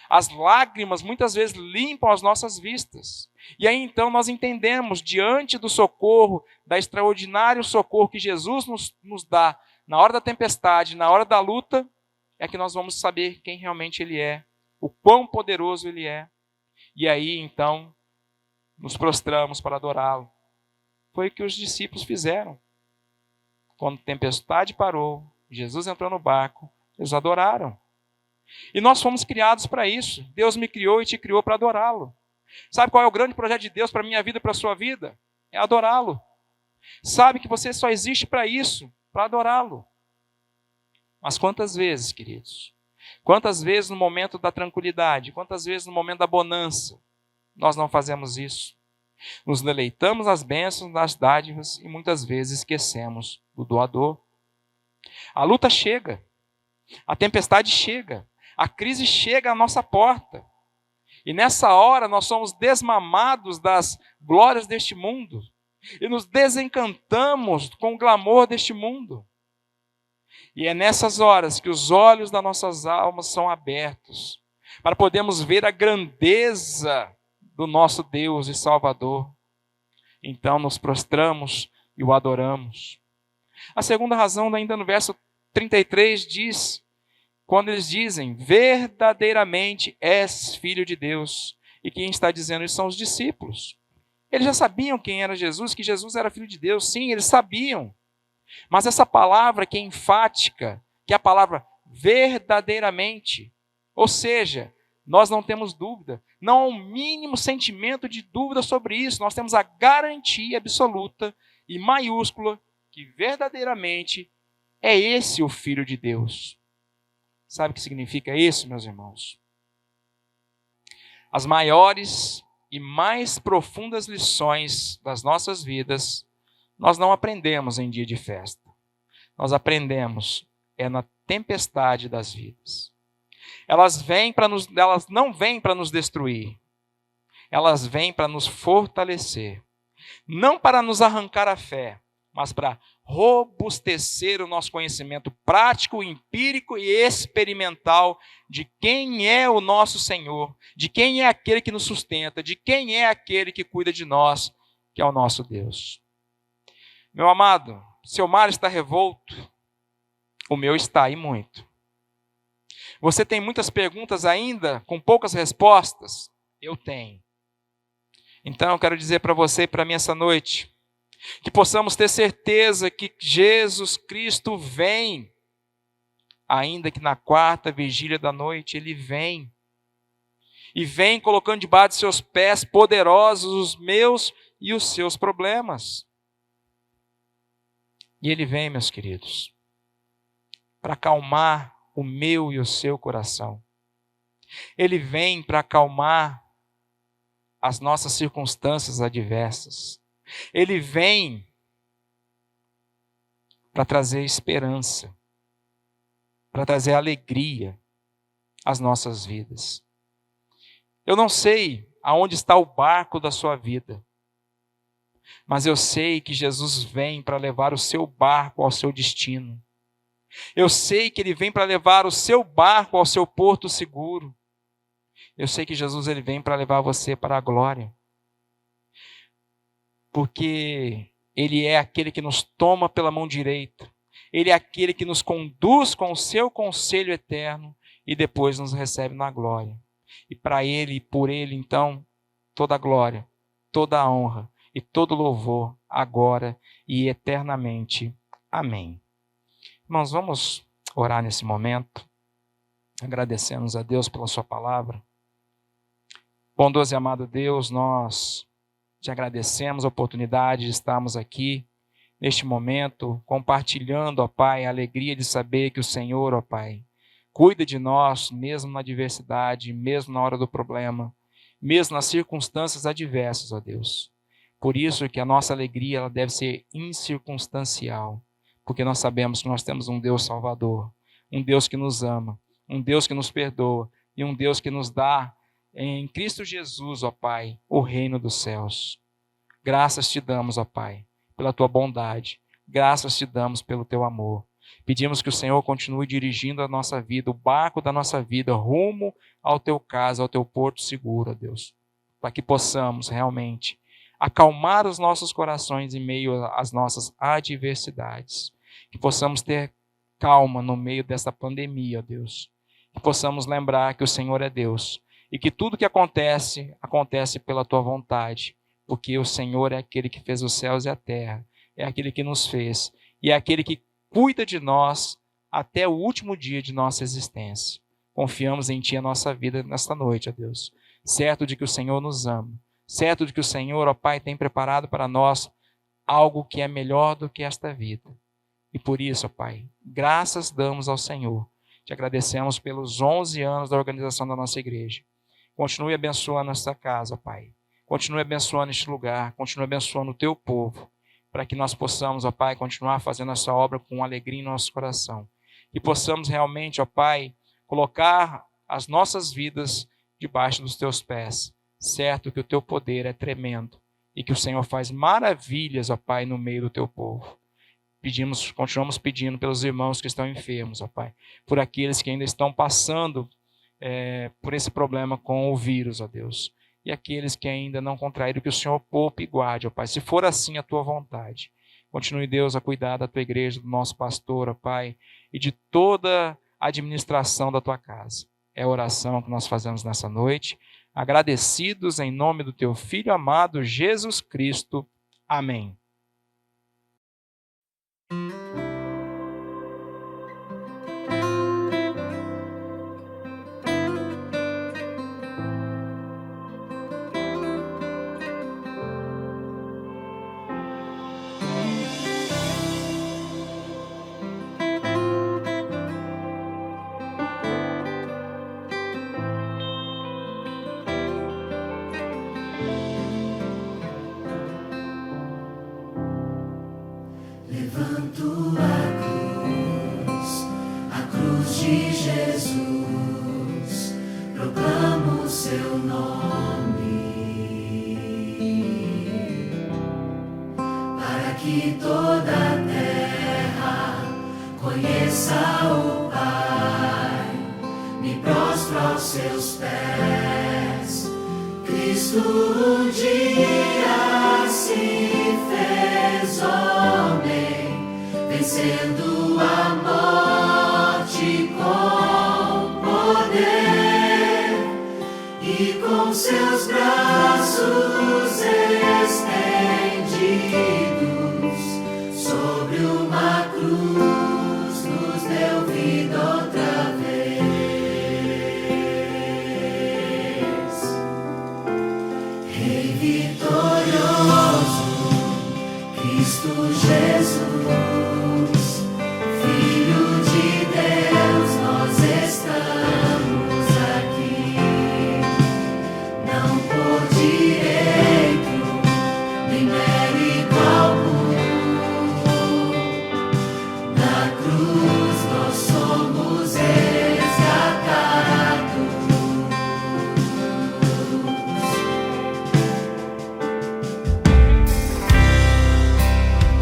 As lágrimas muitas vezes limpam as nossas vistas. E aí então nós entendemos, diante do socorro, da extraordinário socorro que Jesus nos dá na hora da tempestade, na hora da luta, é que nós vamos saber quem realmente Ele é, o quão poderoso Ele é. E aí então nos prostramos para adorá-lo. Foi o que os discípulos fizeram. Quando a tempestade parou, Jesus entrou no barco, eles adoraram. E nós fomos criados para isso. Deus me criou e te criou para adorá-lo. Sabe qual é o grande projeto de Deus para a minha vida e para a sua vida? É adorá-lo. Sabe que você só existe para isso, para adorá-lo. Mas quantas vezes, queridos? Quantas vezes no momento da tranquilidade, quantas vezes no momento da bonança, nós não fazemos isso? Nos deleitamos nas bênçãos, nas dádivas e muitas vezes esquecemos do doador. A luta chega, a tempestade chega, a crise chega à nossa porta. E nessa hora nós somos desmamados das glórias deste mundo e nos desencantamos com o glamour deste mundo. E é nessas horas que os olhos das nossas almas são abertos para podermos ver a grandeza do nosso Deus e Salvador. Então nos prostramos e o adoramos. A segunda razão, ainda no verso 33, diz, quando eles dizem, verdadeiramente és filho de Deus. E quem está dizendo isso são os discípulos. Eles já sabiam quem era Jesus, que Jesus era filho de Deus. Sim, eles sabiam. Mas essa palavra que é enfática, que é a palavra verdadeiramente, ou seja, nós não temos dúvida, não há um mínimo sentimento de dúvida sobre isso, nós temos a garantia absoluta e maiúscula que verdadeiramente é esse o Filho de Deus. Sabe o que significa isso, meus irmãos? As maiores e mais profundas lições das nossas vidas nós não aprendemos em dia de festa. Nós aprendemos na tempestade das vidas. Elas não vêm para nos destruir. elas vêm para nos fortalecer. Não para nos arrancar a fé, mas para robustecer o nosso conhecimento prático, empírico e experimental de quem é o nosso Senhor, de quem é aquele que nos sustenta, de quem é aquele que cuida de nós, que é o nosso Deus. Meu amado, seu mar está revolto, o meu está e muito. Você tem muitas perguntas ainda, com poucas respostas? Eu tenho. Então eu quero dizer para você e para mim essa noite, que possamos ter certeza que Jesus Cristo vem, ainda que na quarta vigília da noite Ele vem, e vem colocando debaixo de seus pés poderosos os meus e os seus problemas. E Ele vem, meus queridos, para acalmar o meu e o seu coração. Ele vem para acalmar as nossas circunstâncias adversas. Ele vem para trazer esperança, para trazer alegria às nossas vidas. Eu não sei aonde está o barco da sua vida, mas eu sei que Jesus vem para levar o seu barco ao seu destino. Eu sei que Ele vem para levar o seu barco ao seu porto seguro. Eu sei que Jesus ele vem para levar você para a glória. Porque Ele é aquele que nos toma pela mão direita. Ele é aquele que nos conduz com o seu conselho eterno e depois nos recebe na glória. E para Ele e por Ele, então, toda a glória, toda a honra e todo louvor, agora e eternamente. Amém. Irmãos, vamos orar nesse momento. Agradecemos a Deus pela sua palavra. Bondoso e amado Deus, nós te agradecemos a oportunidade de estarmos aqui neste momento, compartilhando, ó Pai, a alegria de saber que o Senhor, ó Pai, cuida de nós, mesmo na adversidade, mesmo na hora do problema, mesmo nas circunstâncias adversas, ó Deus. Por isso que a nossa alegria ela deve ser incircunstancial, porque nós sabemos que nós temos um Deus Salvador, um Deus que nos ama, um Deus que nos perdoa e um Deus que nos dá em Cristo Jesus, ó Pai, o reino dos céus. Graças te damos, ó Pai, pela tua bondade. Graças te damos pelo teu amor. Pedimos que o Senhor continue dirigindo a nossa vida, o barco da nossa vida, rumo ao teu caso, ao teu porto seguro, ó Deus. Para que possamos realmente acalmar os nossos corações em meio às nossas adversidades. Que possamos ter calma no meio dessa pandemia, ó Deus. Que possamos lembrar que o Senhor é Deus. E que tudo que acontece, acontece pela tua vontade. Porque o Senhor é aquele que fez os céus e a terra. É aquele que nos fez. E é aquele que cuida de nós até o último dia de nossa existência. Confiamos em Ti a nossa vida nesta noite, ó Deus. Certo de que o Senhor nos ama. Certo de que o Senhor, ó Pai, tem preparado para nós algo que é melhor do que esta vida. E por isso, ó Pai, graças damos ao Senhor. Te agradecemos pelos 11 anos da organização da nossa igreja. Continue abençoando esta casa, ó Pai. Continue abençoando este lugar. Continue abençoando o Teu povo. Para que nós possamos, ó Pai, continuar fazendo essa obra com alegria em nosso coração. E possamos realmente, ó Pai, colocar as nossas vidas debaixo dos Teus pés. Certo que o Teu poder é tremendo e que o Senhor faz maravilhas, ó Pai, no meio do Teu povo. Continuamos pedindo pelos irmãos que estão enfermos, ó Pai, por aqueles que ainda estão passando por esse problema com o vírus, ó Deus, e aqueles que ainda não contraíram, que o Senhor poupe e guarde, ó Pai, se for assim a Tua vontade. Continue, Deus, a cuidar da Tua igreja, do nosso pastor, ó Pai, e de toda a administração da Tua casa. É a oração que nós fazemos nessa noite, agradecidos em nome do Teu Filho amado, Jesus Cristo. Amém.
que toda a terra conheça o Pai. Me prostro aos seus pés. Cristo um dia se fez homem, vencendo a morte com poder, e com seus braços estendidos sobre uma cruz nos deu vida outra vez. Rei vitorioso, Cristo Jesus, Filho de Deus, nós estamos aqui, não por direito nem mérito algum. Na cruz nós somos resgatados.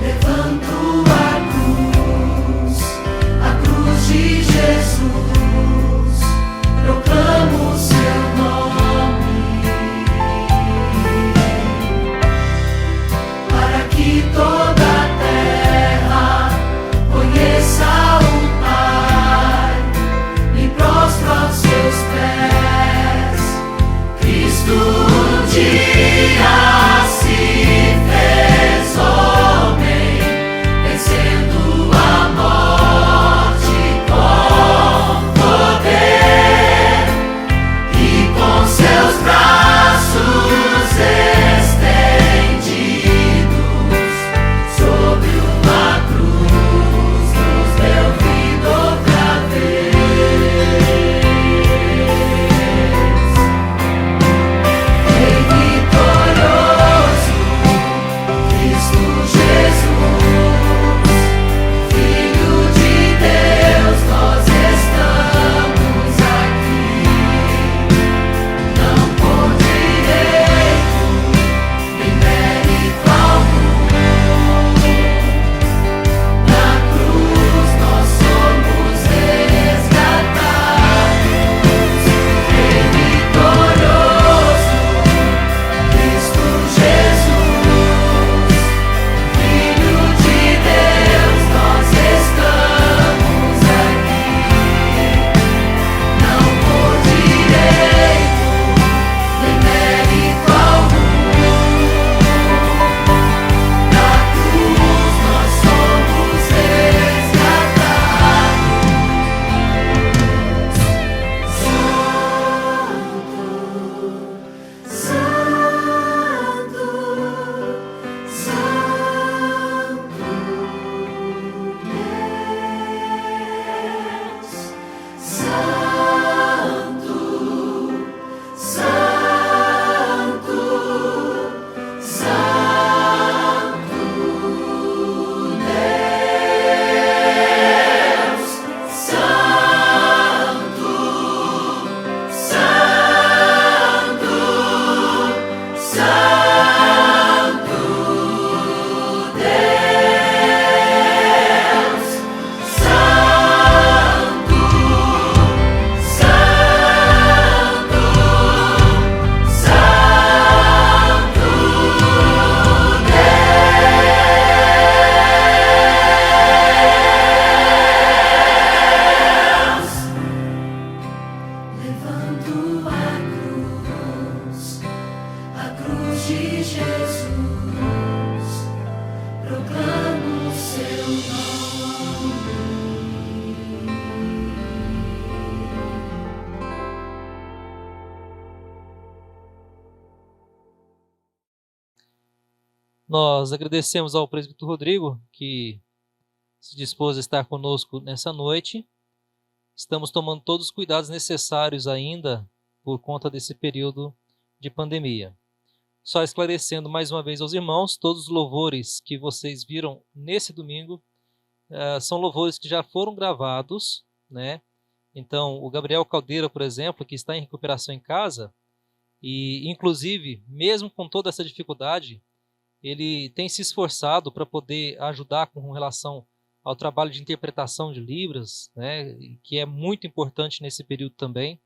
Levanto a cruz de Jesus, proclamo o seu nome, para que toda a terra conheça o Pai. Me prostro aos seus pés. Cristo um dia se fez homem, vencendo a morte com poder, e com seus braços estendidos sobre uma cruz nos deu vida outra vez. Rei vitorioso, Cristo Jesus, Filho de Deus, nós estamos aqui, não por direito nem mérito algum. Na cruz nós somos resgatados. Rei vitorioso, Cristo Jesus, Filho de Deus, nós estamos aqui, não por direito nem mérito algum. Na cruz nós somos resgatados. Levanto a cruz de Jesus, proclamo o seu nome.
Nós agradecemos ao presbítero Rodrigo, que se dispôs a estar conosco nessa noite. Estamos tomando todos os cuidados necessários ainda por conta desse período de pandemia. Só esclarecendo mais uma vez aos irmãos, todos os louvores que vocês viram nesse domingo são louvores que já foram gravados, né? Então, o Gabriel Caldeira, por exemplo, que está em recuperação em casa, e inclusive, mesmo com toda essa dificuldade, ele tem se esforçado para poder ajudar com relação ao trabalho de interpretação de Libras, né, que é muito importante nesse período também.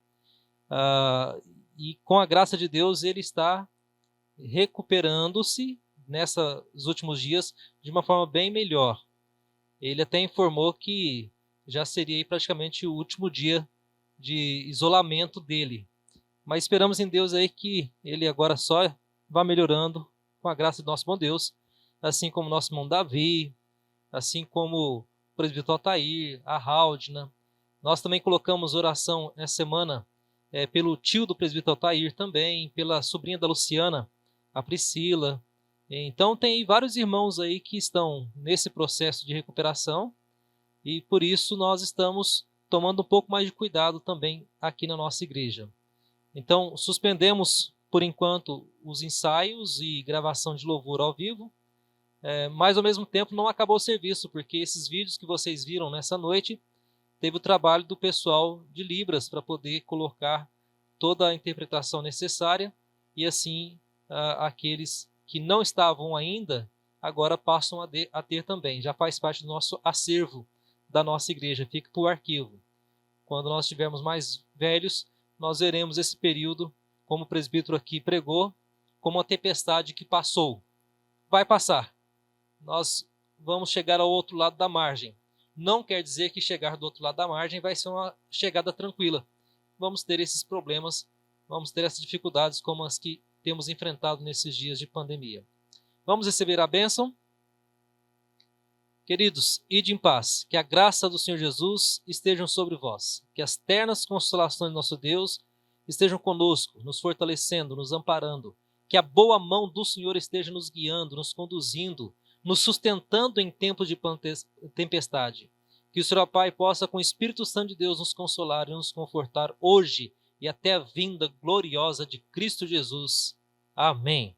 E com a graça de Deus ele está recuperando-se nesses últimos dias de uma forma bem melhor. Ele até informou que já seria aí praticamente o último dia de isolamento dele. Mas esperamos em Deus aí que ele agora só vá melhorando com a graça do nosso bom Deus, assim como nosso irmão Davi, assim como o presbítero Altair, a Haldna. Nós também colocamos oração essa semana pelo tio do presbítero Altair também, pela sobrinha da Luciana, a Priscila. Então tem vários irmãos aí que estão nesse processo de recuperação e por isso nós estamos tomando um pouco mais de cuidado também aqui na nossa igreja. Então suspendemos por enquanto os ensaios e gravação de louvor ao vivo, mas ao mesmo tempo não acabou o serviço, porque esses vídeos que vocês viram nessa noite teve o trabalho do pessoal de Libras para poder colocar toda a interpretação necessária e assim aqueles que não estavam ainda agora passam a ter também. Já faz parte do nosso acervo da nossa igreja, fica para o arquivo. Quando nós estivermos mais velhos, nós veremos esse período, como o presbítero aqui pregou, como uma tempestade que passou. Vai passar. Nós vamos chegar ao outro lado da margem. Não quer dizer que chegar do outro lado da margem vai ser uma chegada tranquila. Vamos ter esses problemas, vamos ter essas dificuldades como as que temos enfrentado nesses dias de pandemia. Vamos receber a bênção? Queridos, ide em paz, que a graça do Senhor Jesus esteja sobre vós, que as ternas consolações do nosso Deus estejam conosco, nos fortalecendo, nos amparando, que a boa mão do Senhor esteja nos guiando, nos conduzindo, nos sustentando em tempos de tempestade. Que o Senhor Pai possa, com o Espírito Santo de Deus, nos consolar e nos confortar hoje e até a vinda gloriosa de Cristo Jesus. Amém.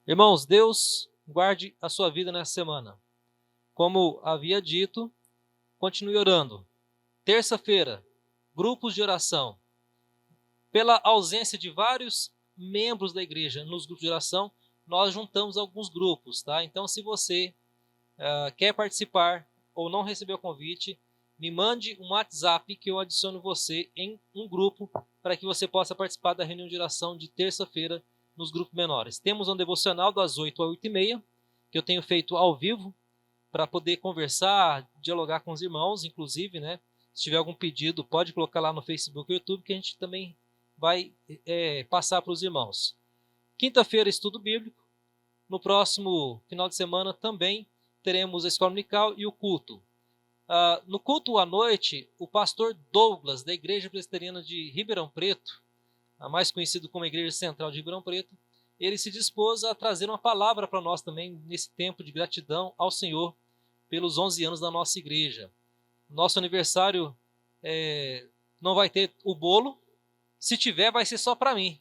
Irmãos, Deus guarde a sua vida nessa semana. Como havia dito, continue orando. Terça-feira, grupos de oração. Pela ausência de vários membros da igreja nos grupos de oração, nós juntamos alguns grupos, tá? Então, se você quer participar ou não recebeu o convite, me mande um WhatsApp que eu adiciono você em um grupo para que você possa participar da reunião de oração de terça-feira nos grupos menores. Temos um devocional das 8 às 8h30, que eu tenho feito ao vivo, para poder conversar, dialogar com os irmãos, inclusive, né? Se tiver algum pedido, pode colocar lá no Facebook e YouTube, que a gente também vai passar para os irmãos. Quinta-feira, estudo bíblico. No próximo final de semana também teremos a escola dominical e o culto. No culto à noite, o pastor Douglas, da Igreja Presbiteriana de Ribeirão Preto, a mais conhecido como a Igreja Central de Ribeirão Preto, ele se dispôs a trazer uma palavra para nós também nesse tempo de gratidão ao Senhor pelos 11 anos da nossa igreja. Nosso aniversário não vai ter o bolo, se tiver vai ser só para mim,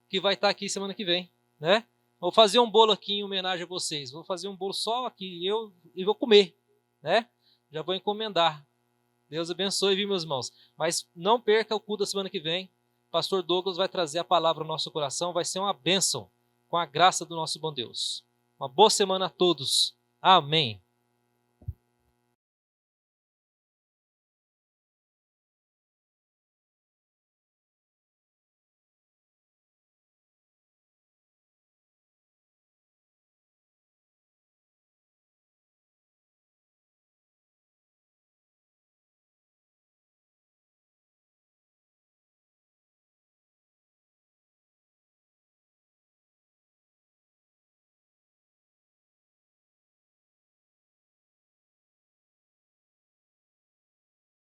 que vai estar aqui semana que vem, né? Vou fazer um bolo aqui em homenagem a vocês, vou fazer um bolo só aqui e vou comer, né? Já vou encomendar. Deus abençoe, viu, meus irmãos? Mas não perca o culto da semana que vem. Pastor Douglas vai trazer a palavra ao nosso coração, vai ser uma bênção com a graça do nosso bom Deus. Uma boa semana a todos. Amém.